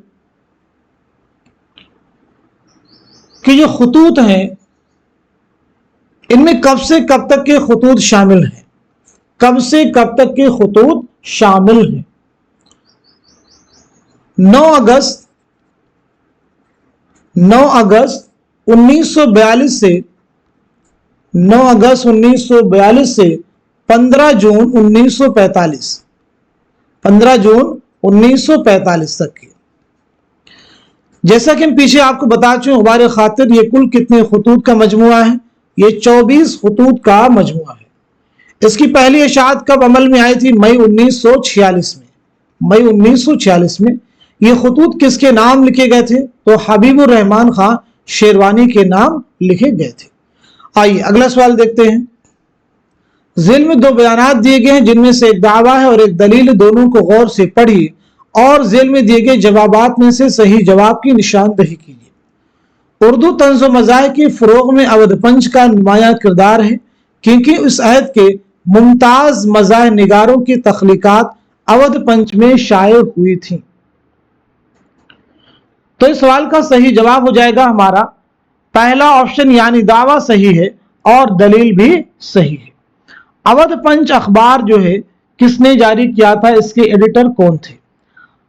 کہ جو خطوط ہیں ان میں کب سے کب تک کے خطوط شامل ہیں؟ کب سے کب تک کے خطوط شامل ہیں؟ 9 اگست 1942 سے 9 اگست 1942 سے 15 جون 1945 15 جون 1945 تک کے۔ جیسا کہ ہم پیچھے آپ کو بتا چکے غبار خاطر یہ کل کتنے خطوط کا مجموعہ ہے؟ یہ 24 خطوط کا مجموعہ ہے۔ اس کی پہلی اشاعت کب عمل میں آئی تھی؟ مئی 1946 میں۔ مئی 1946 میں یہ خطوط کس کے نام لکھے گئے تھے؟ تو حبیب الرحمان خان شیروانی کے نام لکھے گئے تھے۔ آئیے اگلا سوال دیکھتے ہیں۔ ذیل میں 2 بیانات دیے گئے ہیں جن میں سے ایک دعویٰ ہے اور ایک دلیل، دونوں کو غور سے پڑھیے اور ذیل میں دیے گئے جوابات میں سے صحیح جواب کی نشاندہی کیجیے۔ اردو طنز و مزاح کے فروغ میں اودھ پنچ کا نمایاں کردار ہے کیونکہ اس عہد کے ممتاز مزاح نگاروں کی تخلیقات اودھ پنچ میں شائع ہوئی تھیں۔ تو اس سوال کا صحیح جواب ہو جائے گا ہمارا پہلا آپشن یعنی دعویٰ صحیح ہے اور دلیل بھی صحیح ہے۔ اودھ پنچ اخبار جو ہے کس نے جاری کیا تھا؟ اس کے ایڈیٹر کون تھے؟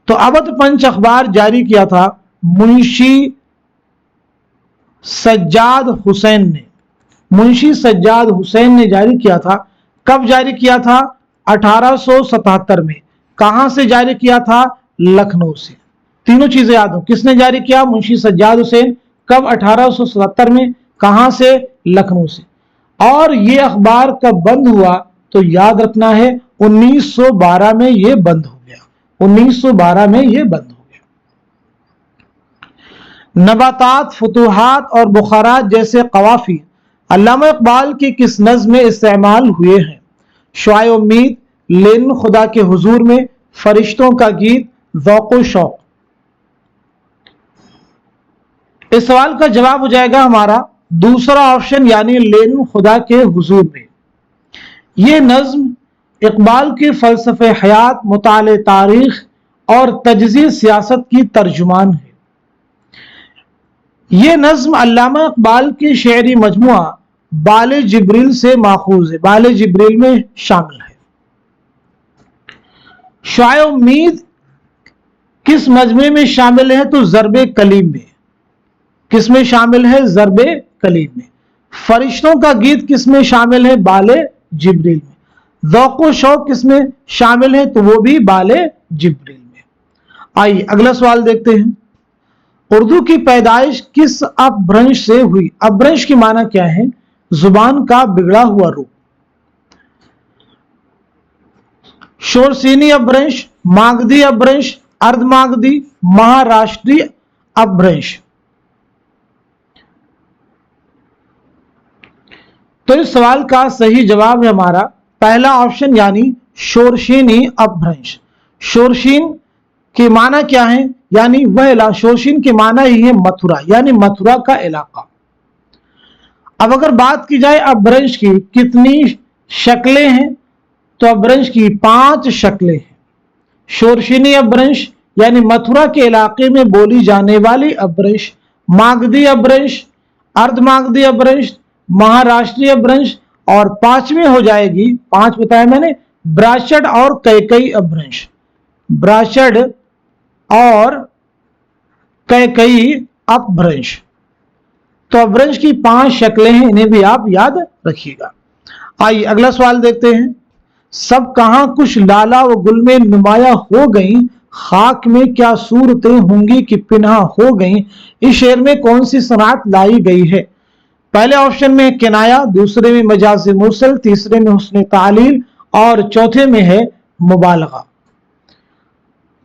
تو اودھ پنچ اخبار جاری کیا تھا منشی سجاد حسین نے۔ منشی سجاد حسین نے جاری کیا تھا۔ کب جاری کیا تھا؟ 1877 میں۔ کہاں سے جاری کیا تھا؟ لکھنؤ سے۔ تینوں چیزیں یاد ہوں، کس نے جاری کیا؟ منشی سجاد حسین۔ کب؟ 1877 میں۔ کہاں سے؟ لکھنؤ سے۔ اور یہ اخبار کب بند ہوا؟ تو یاد رکھنا ہے 1912 میں یہ بند ہو گیا۔ 1912 میں یہ بند ہو گیا۔ نباتات، فتوحات اور بخارات جیسے قوافی علامہ اقبال کی کس نظم میں استعمال ہوئے ہیں؟ شعاع امید، لین خدا کے حضور میں، فرشتوں کا گیت، ذوق و شوق۔ اس سوال کا جواب ہو جائے گا ہمارا دوسرا آپشن یعنی لین خدا کے حضور میں۔ یہ نظم اقبال کے فلسفہ حیات، مطالعہ تاریخ اور تجزیہ سیاست کی ترجمان ہے۔ یہ نظم علامہ اقبال کے شعری مجموعہ بال جبریل سے ماخوذ ہے، بال جبریل میں شامل ہے۔ شعاع امید کس مجموعے میں شامل ہے؟ تو ضرب کلیم میں۔ किस में शामिल है? ज़रबे कलीम में। फरिश्तों का गीत किस में शामिल है? बाले जिब्रील में। ज़ौक़ व शौक़ किस में शामिल है? तो वो भी बाले जिब्रील में। आइए अगला सवाल देखते हैं। उर्दू की पैदाइश किस अपभ्रंश से हुई? अपभ्रंश की माना क्या है? जुबान का बिगड़ा हुआ रूप। शोरसीनी अपभ्रंश, मागधी अपभ्रंश, अर्धमागधी, महाराष्ट्रीय अपभ्रंश। तो इस सवाल का सही जवाब है हमारा पहला ऑप्शन यानी शोरशीनी अपभ्रंश। शोरशीन की माना क्या है? यानी वह इलाका, शोरशीन की माना ही है मथुरा, यानी मथुरा का इलाका। अब अगर बात की जाए अपभ्रंश की कितनी शक्लें हैं, तो अपभ्रंश की 5 शक्लें हैं। शोरशीनी अपभ्रंश यानी मथुरा के इलाके में बोली जाने वाली अपभ्रंश, मागधी अपभ्रंश, अर्धमागधी अपभ्रंश, महाराष्ट्रीय अपभ्रंश, और 5वीं हो जाएगी, 5 बताया मैंने, ब्राह्मण और कैकई अपभ्रंश। ब्राह्मण और कैकई अपभ्रंश। तो अपभ्रंश की 5 शक्लें हैं, इन्हें भी आप याद रखिएगा। आइए अगला सवाल देखते हैं। सब कहां कुछ लाला व गुल में नुमाया हो गई, खाक में क्या सूरतें होंगी कि पिन्हा हो गई। इस शेर में कौन सी सनात लाई गई है? पहले ऑप्शन में किनाया, दूसरे में मजाज मुरसल, तीसरे में हुस्न तालील और चौथे में है मुबालगा।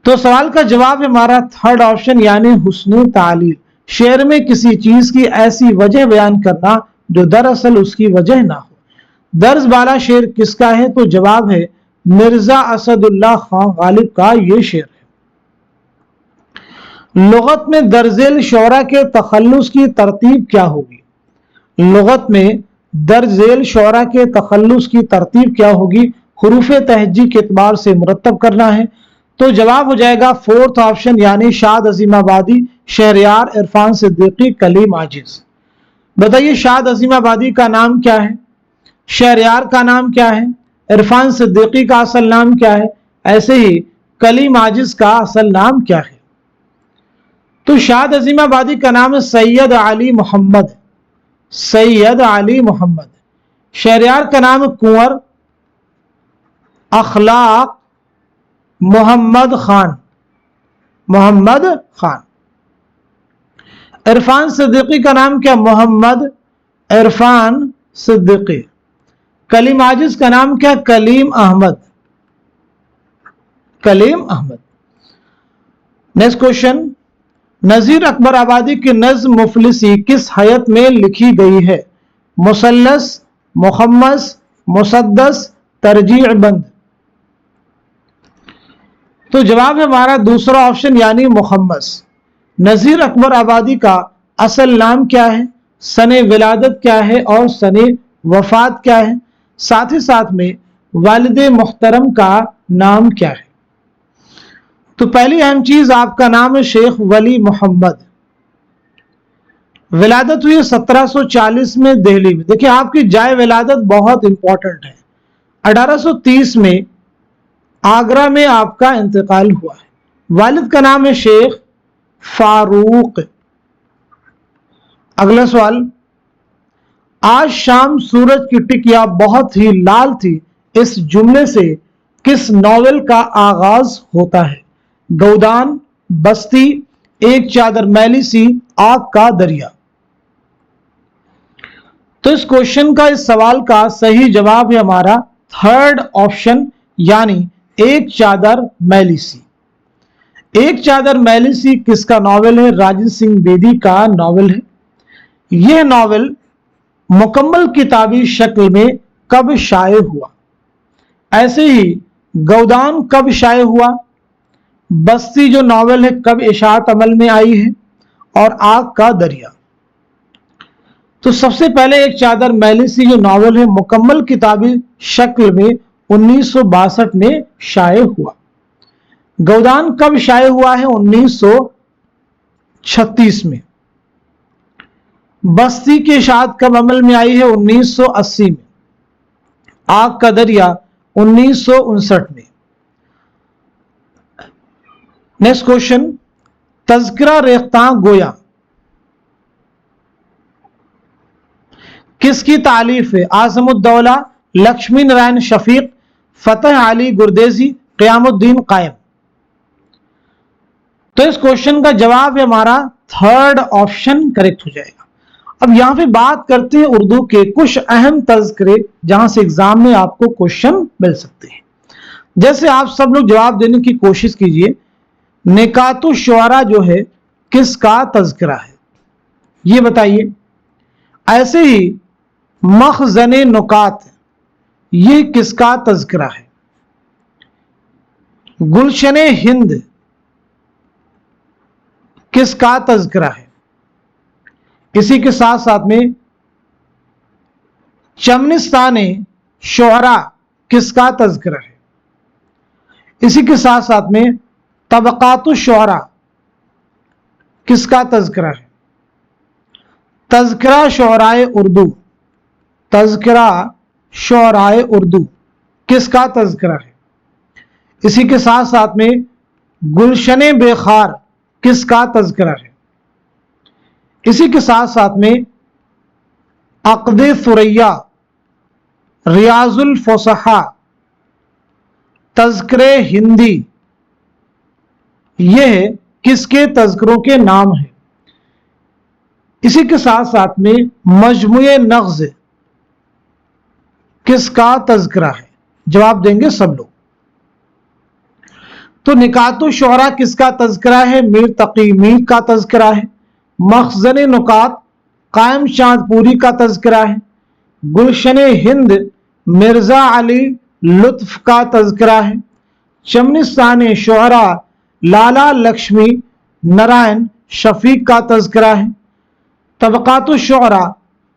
तो सवाल का जवाब है हमारा थर्ड ऑप्शन यानी हुस्न तालील। शेर में किसी चीज की ऐसी वजह बयान करना जो दरअसल उसकी वजह ना हो। दर्ज वाला शेर किसका है? तो जवाब है मिर्जा असदुल्लाह खान गालिब का ये शेर है। लुगत में दर्जेल शोरा के तखल्लुस की तरतीब क्या होगी? लुगत में दर्जेल शोरा के तखल्लुस की तरतीब क्या होगी? हुरूफ तहजी के एतबार से मुरतब करना है। तो जवाब हो जाएगा फोर्थ ऑप्शन यानी शाद अजीमाबादी, शहरयार, इरफान सिद्दीकी, कलीम आजिज। बताइए शाद अजीमाबादी का नाम क्या है? शहरयार का नाम क्या है? इरफान सिद्दीकी का असल नाम क्या है? ऐसे ही कलीम आजिज का असल नाम क्या है? तो शाद अजीमाबादी का नाम है सैयद अली मोहम्मद। सैयद अली मोहम्मद। शहरयार का नाम है कुंवर अखलाक मोहम्मद खान। मोहम्मद खान। इरफान सिद्दीकी का नाम क्या? मोहम्मद इरफान सिद्दीकी। कलीम आजिज का नाम क्या? Kaleem Ahmad. Kaleem Ahmad. Next question. Nazeer Akbarabadi की नज्म मुफलिसी किस हयत में लिखी गई है? मुसल्लस, मुखम्मस, मुसद्दस, तरजीह बंद। तो जवाब है हमारा दूसरा ऑप्शन यानी मुखम्मस। नजीर अकबर आबादी का असल नाम क्या है, सने विलादत क्या है और सने वफात क्या है, साथ ही साथ में वालिदे मुहतरम का नाम क्या है। तो पहली अहम चीज आपका नाम है शेख वली मोहम्मद। विलादत हुई 1740 में दिल्ली में। देखिए आपकी जाए विलादत बहुत इंपॉर्टेंट है। 1830 में आगरा में आपका इंतकाल हुआ है। वालिद का नाम है शेख फारूक। अगला सवाल। आज शाम सूरज की टिकिया बहुत ही लाल थी, इस जुमले से किस नॉवेल का आगाज होता है? गौदान, बस्ती, एक चादर मैली सी, आग का दरिया। तो इस क्वेश्चन का, इस सवाल का सही जवाब है हमारा थर्ड ऑप्शन यानी एक चादर मैली सी। एक चादर मैली सी किसका नॉवेल है? राजेंद्र सिंह बेदी का नॉवेल है। यह नॉवेल मुकम्मल किताबी शक्ल में कब शाये हुआ? ऐसे ही गौदान कब शाये हुआ, बस्ती जो नॉवेल है कब इशाअत अमल में आई है, और आग का दरिया। तो सबसे पहले एक चादर मैली सी जो नॉवेल है मुकम्मल किताबी शक्ल में 1962 में शाये हुआ। गौदान कब शाये हुआ है? 1936 में। बस्ती की इशाअत कब अमल में आई है? 1980 में। आग का दरिया 1959 में। Next question. तज़किरा रेख्तां गोया کس کی تالیف ہے؟ اعظم الدولہ، لکشمی نارائن شفیق، فتح علی گردیزی، قیام الدین قائم۔ تو اس کوشچن کا جواب ہے ہمارا تھرڈ آپشن کریکٹ ہو جائے گا۔ اب یہاں پہ بات کرتے ہیں اردو کے کچھ اہم تذکرے جہاں سے ایگزام میں آپ کو کوشچن مل سکتے ہیں۔ جیسے آپ سب لوگ جواب دینے کی کوشش کیجئے، نکات الشعراء جو ہے کس کا تذکرہ ہے؟ یہ بتائیے۔ ایسے ہی مخزن نکات یہ کس کا تذکرہ ہے؟ گلشن ہند کس کا تذکرہ ہے؟ اسی کے ساتھ ساتھ میں چمنستان شعراء کس کا تذکرہ ہے؟ اسی کے ساتھ ساتھ میں طبقات الشعراء کس کا تذکرہ ہے؟ تذکرہ شعرائے اردو، تذکرہ شعرائے اردو کس کا تذکرہ ہے؟ اسی کے ساتھ ساتھ میں گلشن بے خار کس کا تذکرہ ہے؟ اسی کے ساتھ ساتھ میں عقد ثریا، ریاض الفصحاء، تذکر ہندی، یہ کس کے تذکروں کے نام ہیں؟ اسی کے ساتھ ساتھ میں مجموعہ نغز کس کا تذکرہ ہے؟ جواب دیں گے سب لوگ۔ تو نکات الشعراء کس کا تذکرہ ہے؟ میر تقی میر کا تذکرہ ہے۔ مخزن نکات قائم چاند پوری کا تذکرہ ہے۔ گلشن ہند مرزا علی لطف کا تذکرہ ہے۔ چمنستان شعراء لالا لکشمی نارائن شفیق کا تذکرہ ہے۔ طبقات الشعراء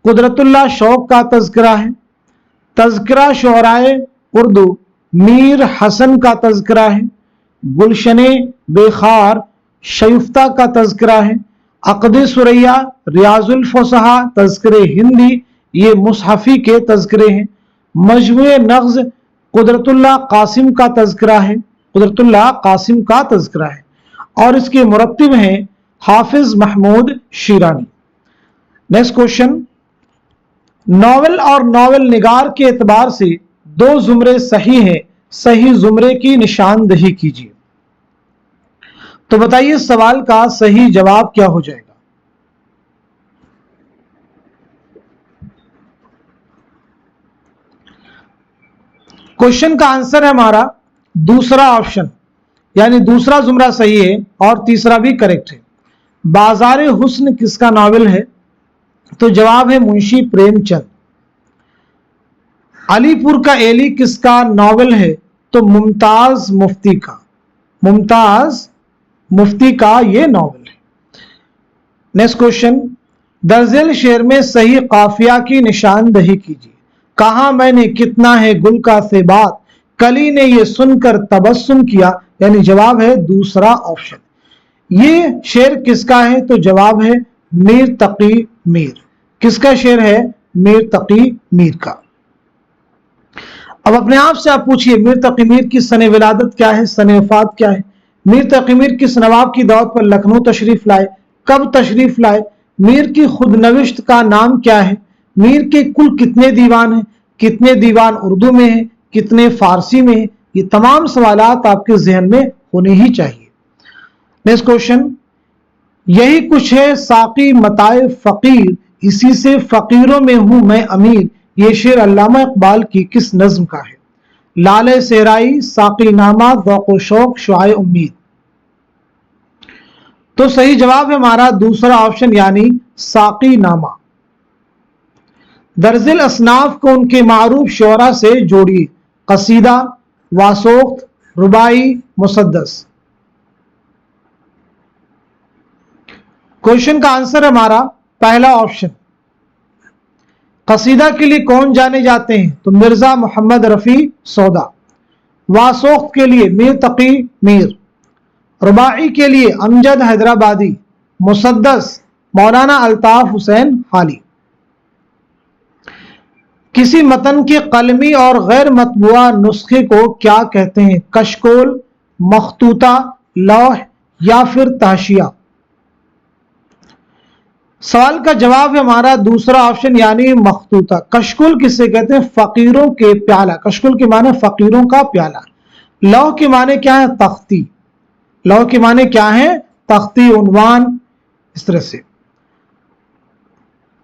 قدرت اللہ شوق کا تذکرہ ہے۔ تذکرہ شعرائے اردو میر حسن کا تذکرہ ہے۔ گلشن بے خار شیفتہ کا تذکرہ ہے۔ عقد ثریا ریاض الفصحاء تذکر ہندی یہ مصحفی کے تذکرے ہیں۔ مجموعہ نغز قدرت اللہ قاسم کا تذکرہ ہے، قدرت اللہ قاسم کا تذکرہ ہے، اور اس کے مرتب ہیں Hafiz Mahmood Sherani. Next question, novel اور ناول نگار کے اعتبار سے دو زمرے صحیح ہیں، صحیح زمرے کی نشاندہی کیجیے۔ تو بتائیے سوال کا صحیح جواب کیا ہو جائے گا؟ کوشچن کا آنسر ہے ہمارا دوسرا آپشن، یعنی دوسرا زمرہ صحیح ہے اور تیسرا بھی کریکٹ ہے۔ بازار حسن کس کا ناول ہے؟ تو جواب ہے منشی پریم چند۔ علی پور کا ایلی کس کا ناول ہے؟ تو ممتاز مفتی کا، ممتاز مفتی کا یہ ناول ہے۔ نیکسٹ کوشچن، درزل شعر میں صحیح قافیہ کی نشاندہی کیجیے۔ کہاں میں نے کتنا ہے گل کا ثبات، کلی نے یہ سن کر تبسم کیا، یعنی جواب ہے دوسرا آپشن۔ یہ شعر کس کا ہے؟ تو جواب ہے میر تقی میر۔ کس کا شعر ہے؟ میر تقی میر کا۔ اب اپنے آپ سے آپ پوچھئے میر تقی میر کی سن ولادت کیا ہے، سن وفات کیا ہے؟ میر تقی میر کس نواب کی دعوت پر لکھنؤ تشریف لائے، کب تشریف لائے، میر کی خود نوشت کا نام کیا ہے، میر کے کل کتنے دیوان ہیں، کتنے دیوان اردو میں ہیں، کتنے فارسی میں ہیں؟ یہ تمام سوالات آپ کے ذہن میں ہونے ہی چاہیے۔ نیکسٹ کوشچن، یہی کچھ ہے ساقی متاع فقیر، اسی سے فقیروں میں ہوں میں امیر، یہ شعر علامہ اقبال کی کس نظم کا ہے؟ لالے صحرائی، ساقی نامہ، ذوق و شوق، شعاع امید۔ تو صحیح جواب ہے ہمارا دوسرا آپشن، یعنی ساقی نامہ۔ درزل اصناف کو ان کے معروف شعراء سے جوڑیے، قصیدہ، واسوخت، رباعی، مسدس۔ کوشچن کا آنسر ہمارا پہلا آپشن۔ قصیدہ کے لیے کون جانے جاتے ہیں؟ تو مرزا محمد رفیع سودا۔ واسوخت کے لیے میر تقی میر۔ رباعی کے لیے امجد حیدرآبادی۔ مسدس مولانا الطاف حسین حالی۔ کسی متن کے قلمی اور غیر مطبوعہ نسخے کو کیا کہتے ہیں؟ کشکول، مخطوطہ، لوح یا پھر تحاشیہ؟ सवाल का जवाब है हमारा दूसरा ऑप्शन यानी मखतूता। कशकुल किसे कहते हैं? फकीरों के प्याला। कशकुल के माने फकीरों का प्याला। लौह के माने क्या है? तख्ती। लौह के माने क्या है? तख्ती, उन्वान, इस तरह से।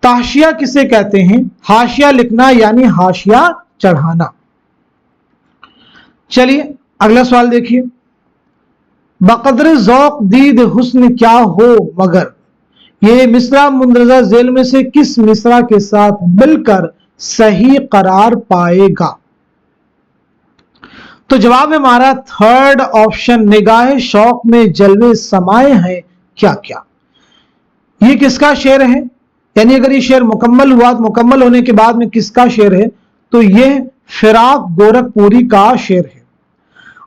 ताशिया किसे कहते हैं? हाशिया लिखना यानी हाशिया चढ़ाना। चलिए अगला सवाल देखिए। बकदर ज़ौक़ दीद हुस्न क्या हो मगर, ये मिसरा मुंदरजा झेल में से किस मिसरा के साथ मिलकर सही करार पाएगा? तो जवाब है हमारा थर्ड ऑप्शन, निगाहे शौक में जलवे समाये हैं क्या क्या। ये किसका शेर है? यानी अगर ये शेर मुकम्मल हुआ तो मुकम्मल होने के बाद में किसका शेर है? तो ये फिराक गोरखपुरी का शेर है।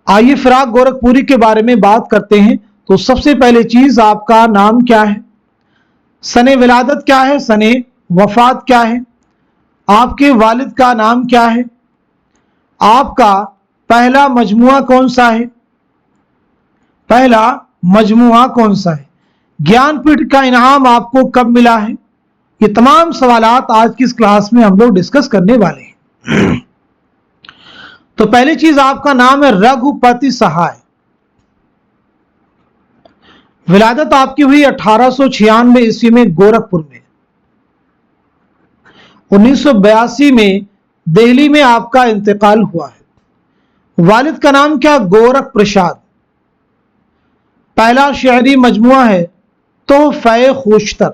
आइए फिराक गोरखपुरी के बारे में बात करते हैं। तो सबसे पहले चीज, आपका नाम क्या है? सने विलादत क्या है? सने वफात क्या है? आपके वालिद का नाम क्या है? आपका पहला मजमुआ कौन सा है? पहला मजमुआ कौन सा है? ज्ञानपीठ का इनाम आपको कब मिला है? ये तमाम सवालात आज की इस क्लास में हम लोग डिस्कस करने वाले हैं। तो पहली चीज, आपका नाम है रघुपति सहाय। विलादत आपकी हुई 1896 ईस्वी में गोरखपुर में। 1982 में दिल्ली में आपका इंतकाल हुआ है। वालिद का नाम क्या? गोरख प्रसाद। पहला शायरी मजमुआ है तोहफे खुशतर।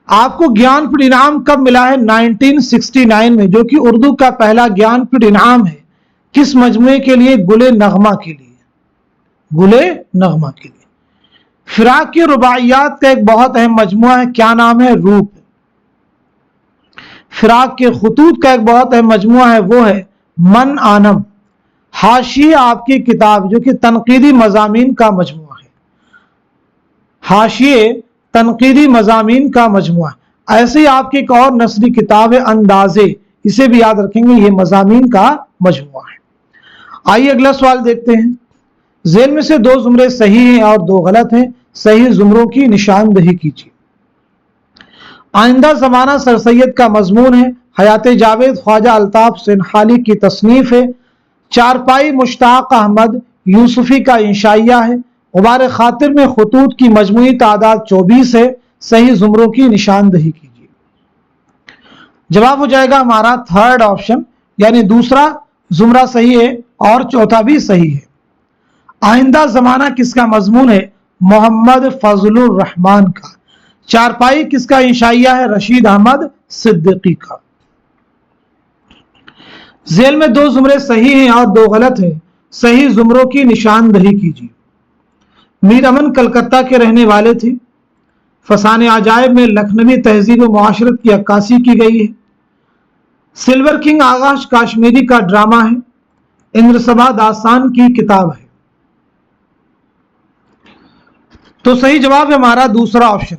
आपको ज्ञानपीठ इनाम कब मिला है? 1969 में, जो कि उर्दू का पहला ज्ञानपीठ इनाम है। किस मजमुए के लिए? गुले नगमा के लिए। गुले नगमा के लिए। फिराक की रुबाइयात का एक बहुत अहम मजमुआ है, क्या नाम है? रूप। फिराक के खुतूत का एक बहुत अहम मजमुआ है, वो है मन आनम। हाशिए आपकी किताब जो कि तनकीदी मजामीन का मजमुआ है। हाशिए तनकीदी मजामीन का मजमुआ। ऐसे ही आपकी एक और नसरी किताब है अंदाजे, इसे भी याद रखेंगे, ये मजामीन का मजमुआ है। आइए अगला सवाल देखते हैं। झेल में से दो जुमरे सही हैं और दो गलत हैं, सही जुमरों की निशानदही कीजिए। आइंदा जमाना सर सैयद का मजमून है। हयात जावेद ख्वाजा अल्ताफ सिनहाली की तसनीफ है। चारपाई मुश्ताक अहमद यूसुफी का इंशाइया है। गुबार खातिर में खुतूत की मजमूई तादाद 24 है। सही जुमरों की निशानदही कीजिए। जवाब हो जाएगा हमारा थर्ड ऑप्शन, यानी दूसरा जुमरा सही है और चौथा भी सही है। आइंदा जमाना किसका मजमून है? मोहम्मद फजलुर रहमान का। चारपाई किसका इंशाइया है? रशीद अहमद सिद्दीकी का। झेल में दो जुमरे सही हैं और दो गलत हैं, सही जुमरों की निशानदही कीजिए। मीर अमन कलकत्ता के रहने वाले थे। फसाने अजायब में लखनवी तहजीब मुआशरत की अक्कासी की गई है। सिल्वर किंग आगाश काश्मीरी का ड्रामा है। इंद्रसभा दास्तान की किताब है। तो सही जवाब है हमारा दूसरा ऑप्शन,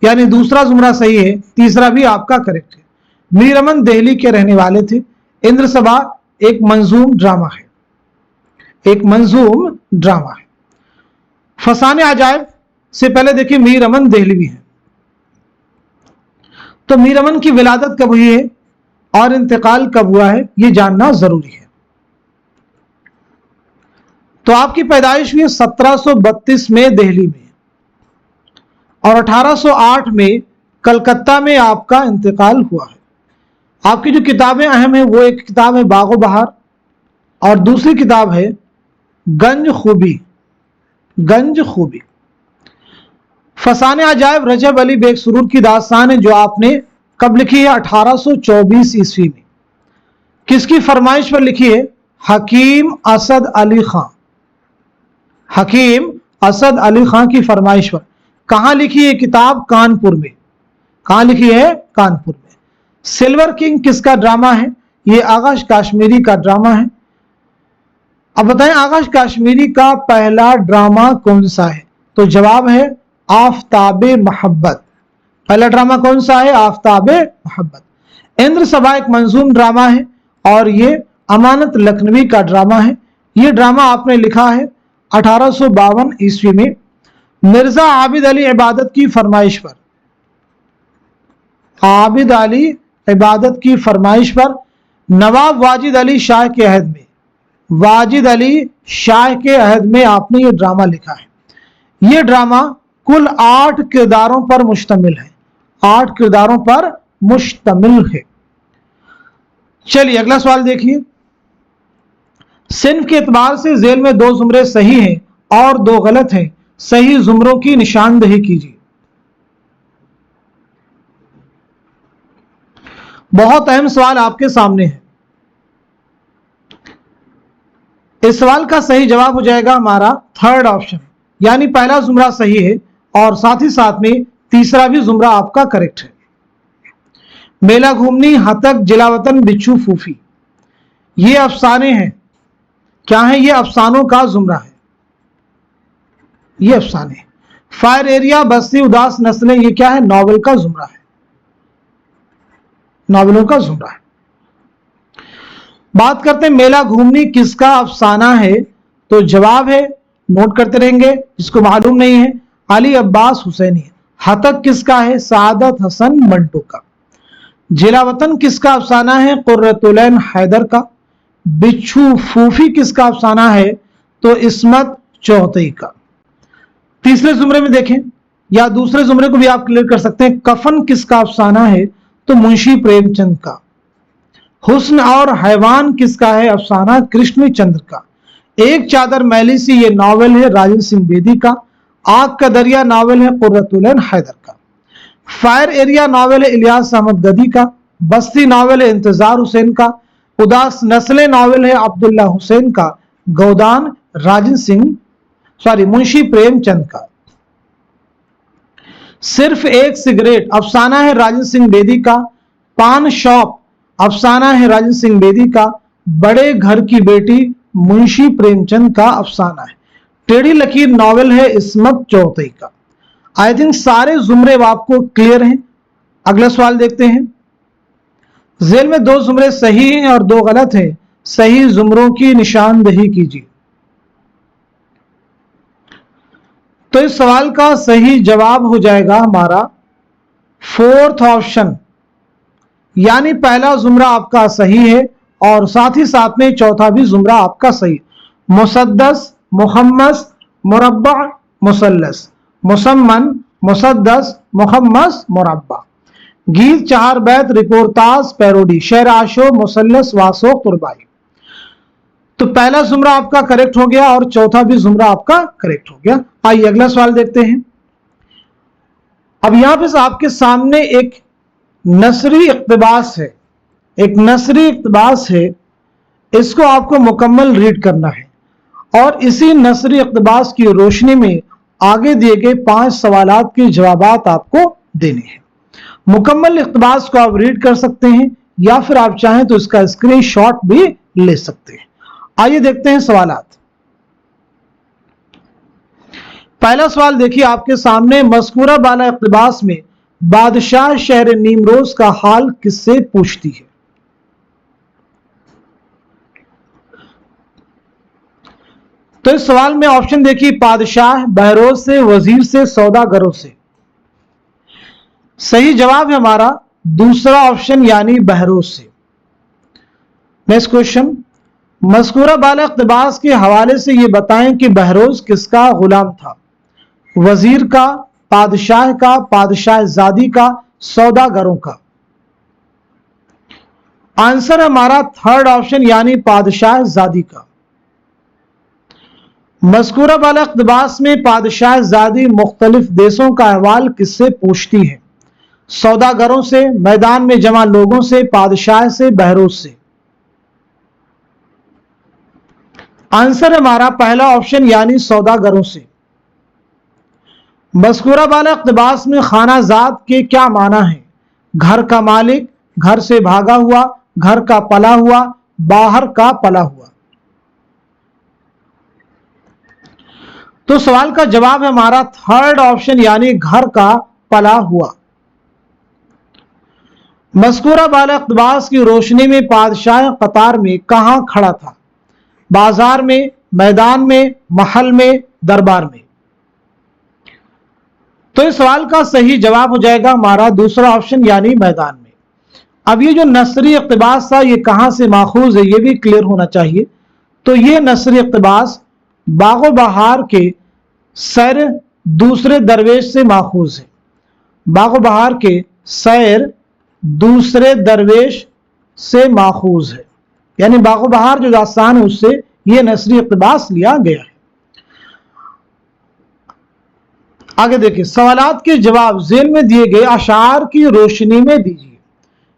यानी दूसरा जुमरा सही है, तीसरा भी आपका करेक्ट है। मीर अमन दिल्ली के रहने वाले थे। इंद्रसभा एक मंजूम ड्रामा है, एक मंजूम ड्रामा है। फसाने अजायब से पहले देखिए मीर अमन देहलवी है। तो मीर अमन की विलादत कब हुई है और इंतकाल कब हुआ है, यह जानना जरूरी है। तो आपकी पैदाइश हुई 1732 में दिल्ली में और 1808 में कलकत्ता में आपका इंतकाल हुआ है। आपकी जो किताबें अहम है वो एक किताब है बागो बहार और दूसरी किताब है गंज खूबी। गंज खूबी। फसाने अजायब रजब अली बेग सुरूर की दास्तान है, जो आपने कब लिखी है? 1824 ईस्वी में। किसकी फरमाइश पर लिखी है? हकीम असद अली खां। हकीम असद अली खां की फरमाइश पर। कहां लिखी है किताब? कानपुर में। कहां लिखी है? कानपुर में। सिल्वर किंग किसका ड्रामा है? यह आगाश काश्मीरी का ड्रामा है। अब बताएं आगाश काश्मीरी का पहला ड्रामा कौन सा है? तो जवाब है आफताबे मोहब्बत। पहला ड्रामा कौन सा है? आफताबे मोहब्बत। इंद्र सभा एक मंजूम ड्रामा है और ये अमानत लखनवी का ड्रामा है। ये ड्रामा आपने लिखा है 1852 ईस्वी में मिर्जा आबिद अली इबादत की फरमाइश पर, आबिद अली इबादत की फरमाइश पर नवाब वाजिद अली शाह के अहद में, वाजिद अली शाह के अहद में आपने ये ड्रामा लिखा है। ये ड्रामा कुल 8 किरदारों पर मुश्तमिल है, 8 किरदारों पर मुश्तमिल है। चलिए अगला सवाल देखिए। सिन्फ के एतबार से जेल में 2 जुमरे सही हैं और 2 गलत हैं, सही जुमरों की निशानदही कीजिए। बहुत अहम सवाल आपके सामने है। इस सवाल का सही जवाब हो जाएगा हमारा थर्ड ऑप्शन, यानी पहला जुमरा सही है और साथ ही साथ में तीसरा भी जुमरा आपका करेक्ट है। मेला घूमनी, हतक, जिलावतन, बिच्छू, फूफी, ये अफसाने हैं। क्या है? ये अफसानों का जुमरा है, ये अफसाने। फायर एरिया, बस्ती, उदास नस्लें, ये क्या है? नॉवेल का जुमरा है, नॉवेलों का जुमरा है। बात करते हैं मेला घूमनी किसका अफसाना है, तो जवाब है, नोट करते रहेंगे जिसको मालूम नहीं है, अली अब्बास हुसैनी। हतक किसका है? सादत हसन मंटो का। जिलावतन किसका अफसाना है? कुर्रतुलैन हैदर का। बिच्छू फूफी किसका अफसाना है? तो इस्मत चौहतई का। तीसरे जुमरे में देखें, या दूसरे जुमरे को भी आप क्लियर कर सकते हैं। कफन किसका अफसाना है? तो मुंशी प्रेमचंद का। हुस्न और हैवान किसका है अफसाना? कृष्णचंद्र का। एक चादर मैली सी, ये नॉवेल है राजेंद्र सिंह बेदी का। आग का दरिया नॉवेल है कुर्रतुलैन हैदर का। फायर एरिया नॉवेल है इलियास अहमद गदी का। बस्ती नॉवेल है इंतजार हुसैन का। उदास नस्लें नॉवेल है अब्दुल्ला हुसैन का। गोदान मुंशी प्रेमचंद का। सिर्फ एक सिगरेट अफसाना है राजेंद्र सिंह बेदी का। पान शॉप अफसाना है राजेंद्र सिंह बेदी का। बड़े घर की बेटी मुंशी प्रेमचंद का अफसाना है। टेढ़ी लकीर नॉवेल है इस्मत चौहतई का। आई थिंक सारे जुमरे आपको क्लियर हैं। अगला सवाल देखते हैं। जेल में 2 जुमरे सही हैं और 2 गलत हैं, सही जुमरों की निशानदही कीजिए। तो इस सवाल का सही जवाब हो जाएगा हमारा फोर्थ ऑप्शन, यानी पहला जुमरा आपका सही है और साथ ही साथ में चौथा भी जुमरा आपका सही। मुसद्दस, मुहम्मस, मुरब्बा, मुसल्लस, मुसम्मन, मुसद्दस, मुहम्मस, मुरब्बा। गीत, 4 बैत, रिपोर्टाज, पैरोडी, शेर आशो, मुसल्लस, वासो, कुर्बाई। तो पहला जुमरा आपका करेक्ट हो गया और चौथा भी जुमरा आपका करेक्ट हो गया। आइए अगला सवाल देखते हैं। अब यहां पे आपके सामने एक नसरी इक्तबास है, एक नसरी इक्तबास है, इसको आपको मुकम्मल रीड करना है और इसी नसरी इक्तबास की रोशनी में आगे दिए गए 5 सवालात के जवाबात आपको देने हैं। मुकम्मल इक्तबास को आप रीड कर सकते हैं या फिर आप चाहें तो इसका स्क्रीनशॉट भी ले सकते हैं। आइए देखते हैं सवालात। पहला सवाल देखिए आपके सामने। मज़कूरा बाला इक्तबास में बादशाह शहर नीमरोज का हाल किससे पूछती है? तो इस सवाल में ऑप्शन देखिए, बादशाह, बहरोज से, वजीर से, सौदागरों से। सही जवाब है हमारा दूसरा ऑप्शन यानी बहरोज से। नेक्स्ट क्वेश्चन, मज़कूरा बाला इक्तबास के हवाले से यह बताएं कि बहरोज किसका गुलाम था? वजीर का, बादशाह का, बादशाह ज़ादी का, सौदागरों का। आंसर हमारा थर्ड ऑप्शन यानी बादशाह ज़ादी का। मज़कूरा बाला इक्तबास में बादशाह ज़ादी मुख्तलिफ देशों का अहवाल किससे पूछती है? सौदागरों से, मैदान में जमा लोगों से, बादशाह से, बहरोज से। आंसर हमारा पहला ऑप्शन यानी सौदागरों से। मज़कूरा बाला इक्तबास में खानाजाद के क्या माना है? घर का मालिक, घर से भागा हुआ, घर का पला हुआ, बाहर का पला हुआ। तो सवाल का जवाब है हमारा थर्ड ऑप्शन यानी घर का पला हुआ। मज़कूरा बाला इक्तबास की रोशनी में बादशाह कतार में कहां खड़ा था? बाजार में, मैदान में, महल में, दरबार में। तो इस सवाल का सही जवाब हो जाएगा हमारा दूसरा ऑप्शन यानी मैदान में। अब ये जो नसरी इक़्तिबास था ये कहां से माखूज है ये भी क्लियर होना चाहिए। तो ये नसरी इक़्तिबास बागो बहार के सैर दूसरे दरवेश से माखूज है। बागो बहार के सैर दूसरे दरवेश से माखूज है, यानी बागो बहार जो दास्तान है उससे ये नसरी इक़्तिबास लिया गया है। आगे देखिए, सवालात के जवाब ज़ेल में दिए गए अशार की रोशनी में दीजिए।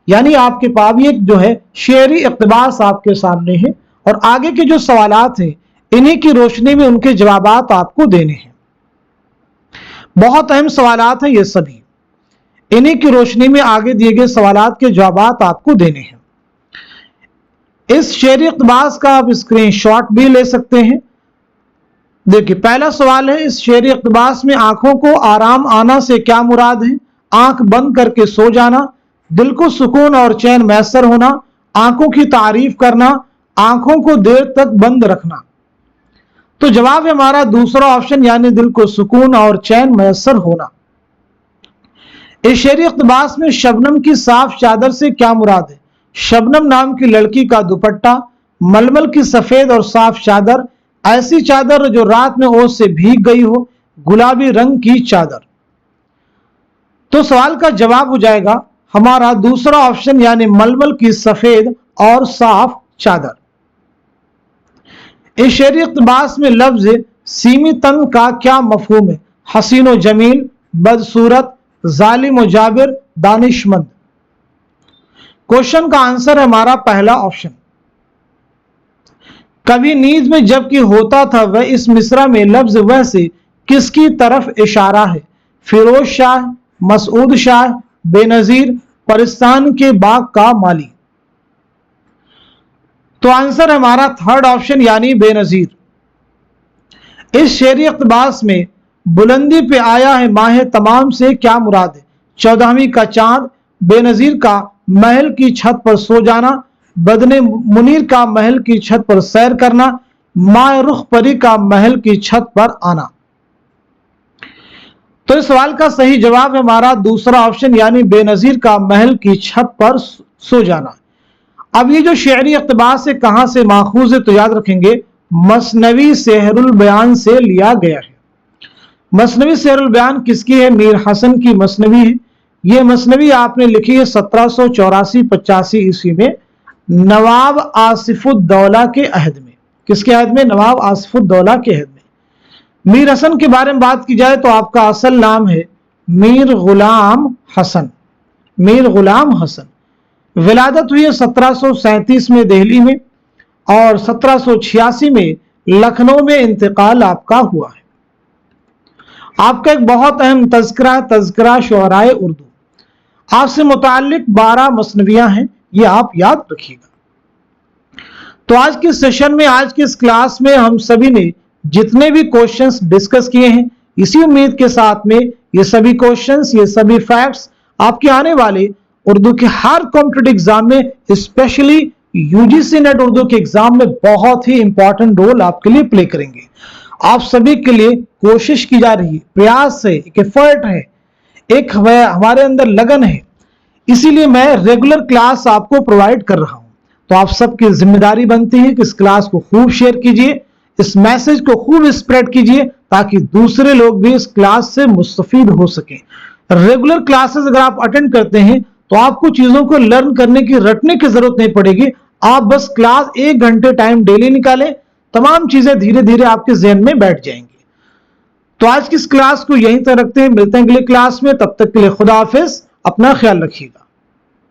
यानी आपके पास भी एक जो है शेरी इक़्तिबास आपके सामने है और आगे के जो सवालात हैं इन्हीं की रोशनी में उनके जवाबात आपको देने हैं। बहुत अहम सवालात हैं ये सभी, इन्हीं की रोशनी में आगे दिए गए सवालात के जवाबात आपको देने हैं। इस शेरी इक़्तिबास का आप स्क्रीनशॉट भी ले सकते हैं। देखिए, पहला सवाल है, इस शेरी इक़्तिबास में आंखों को आराम आना से क्या मुराद है? आंख बंद करके सो जाना, दिल को सुकून और चैन मैसर होना, आंखों की तारीफ करना, आंखों को देर तक बंद रखना। तो जवाब है हमारा दूसरा ऑप्शन यानी दिल को सुकून और चैन मैसर होना। इस शेरी इक़्तिबास में शबनम की साफ चादर से क्या मुराद है? शबनम नाम की लड़की का दुपट्टा, मलमल की सफेद और साफ चादर, ऐसी चादर जो रात में ओस से भीग गई हो, गुलाबी रंग की चादर। तो सवाल का जवाब हो जाएगा हमारा दूसरा ऑप्शन यानी मलमल की सफेद और साफ चादर। इस शेरी इक़्तिबास में लफ्ज सीमितन का क्या मफहूम है? हसीन व जमील, बदसूरत, जालिम व जाबिर, दानिशमंद। क्वेश्चन का आंसर है हमारा पहला ऑप्शन। कभी नींद में जबकि होता था वह, इस मिसरा में लफ्ज वह से किसकी तरफ इशारा है? फिरोज शाह, मसूद शाह, बेनजीर, परिस्तान के बाग का माली। तो आंसर है हमारा थर्ड ऑप्शन यानी बेनजीर। इस शेरी इक़्तिबास में बुलंदी पे आया है माह तमाम से क्या मुराद है? 14वीं का चांद, बेनजीर का महल की छत पर सो जाना, बदने मुनीर का महल की छत पर सैर करना, माए रुख परी का महल की छत पर आना। तो इस सवाल का सही जवाब है हमारा दूसरा ऑप्शन यानी बेनजीर का महल की छत पर सो जाना। अब ये जो शेरी इक़्तिबास है कहां से माखूज है? तो याद रखेंगे मसनवी सेहरुल बयान से लिया गया है। मसनवी सेहरुल बयान किसकी है? मीर हसन की मसनवी है। ये मसनवी आपने लिखी है 1784-85 ईस्वी में नवाब आसिफुद्दौला के अहद में। किसके अहद में? नवाब आसिफुद्दौला के अहद में। मीर हसन के बारे में बात की जाए तो आपका असल नाम है मीर गुलाम हसन। मीर गुलाम हसन। विलादत हुई है 1737 में दिल्ली में और 1786 में लखनऊ में इंतकाल आपका हुआ है। आपका एक बहुत अहम तज़किरा शुअराए उर्दू, आपसे मुताल्लिक 12 मसनवियां हैं, ये आप याद रखिएगा। तो आज के सेशन में, आज के इस क्लास में हम सभी ने जितने भी क्वेश्चंस डिस्कस किए हैं, इसी उम्मीद के साथ में ये सभी क्वेश्चंस, ये सभी फैक्ट्स आपके आने वाले उर्दू के हर कॉम्पिटिटिव एग्जाम में, स्पेशली यूजीसी नेट उर्दू के एग्जाम में बहुत ही इंपॉर्टेंट रोल आपके लिए प्ले करेंगे। आप सभी के लिए कोशिश की जा रही है, प्रयास है, एक एफर्ट है, एक हमारे अंदर लगन है, इसीलिए मैं रेगुलर क्लास आपको प्रोवाइड कर रहा हूं। तो आप सबकी जिम्मेदारी बनती है कि इस क्लास को खूब शेयर कीजिए, इस मैसेज को खूब स्प्रेड कीजिए ताकि दूसरे लोग भी इस क्लास से मुस्तफीद हो सकें। रेगुलर क्लासेस अगर आप अटेंड करते हैं तो आपको चीजों को लर्न करने की, रटने की जरूरत नहीं पड़ेगी। आप बस क्लास 1 घंटे टाइम डेली निकालें, तमाम चीजें धीरे धीरे आपके ज़हन में बैठ जाएंगी। तो आज की इस क्लास को यहीं तक रखते हैं, मिलते हैं अगली क्लास में, तब तक के लिए खुदा हाफिज, अपना ख्याल रखिएगा।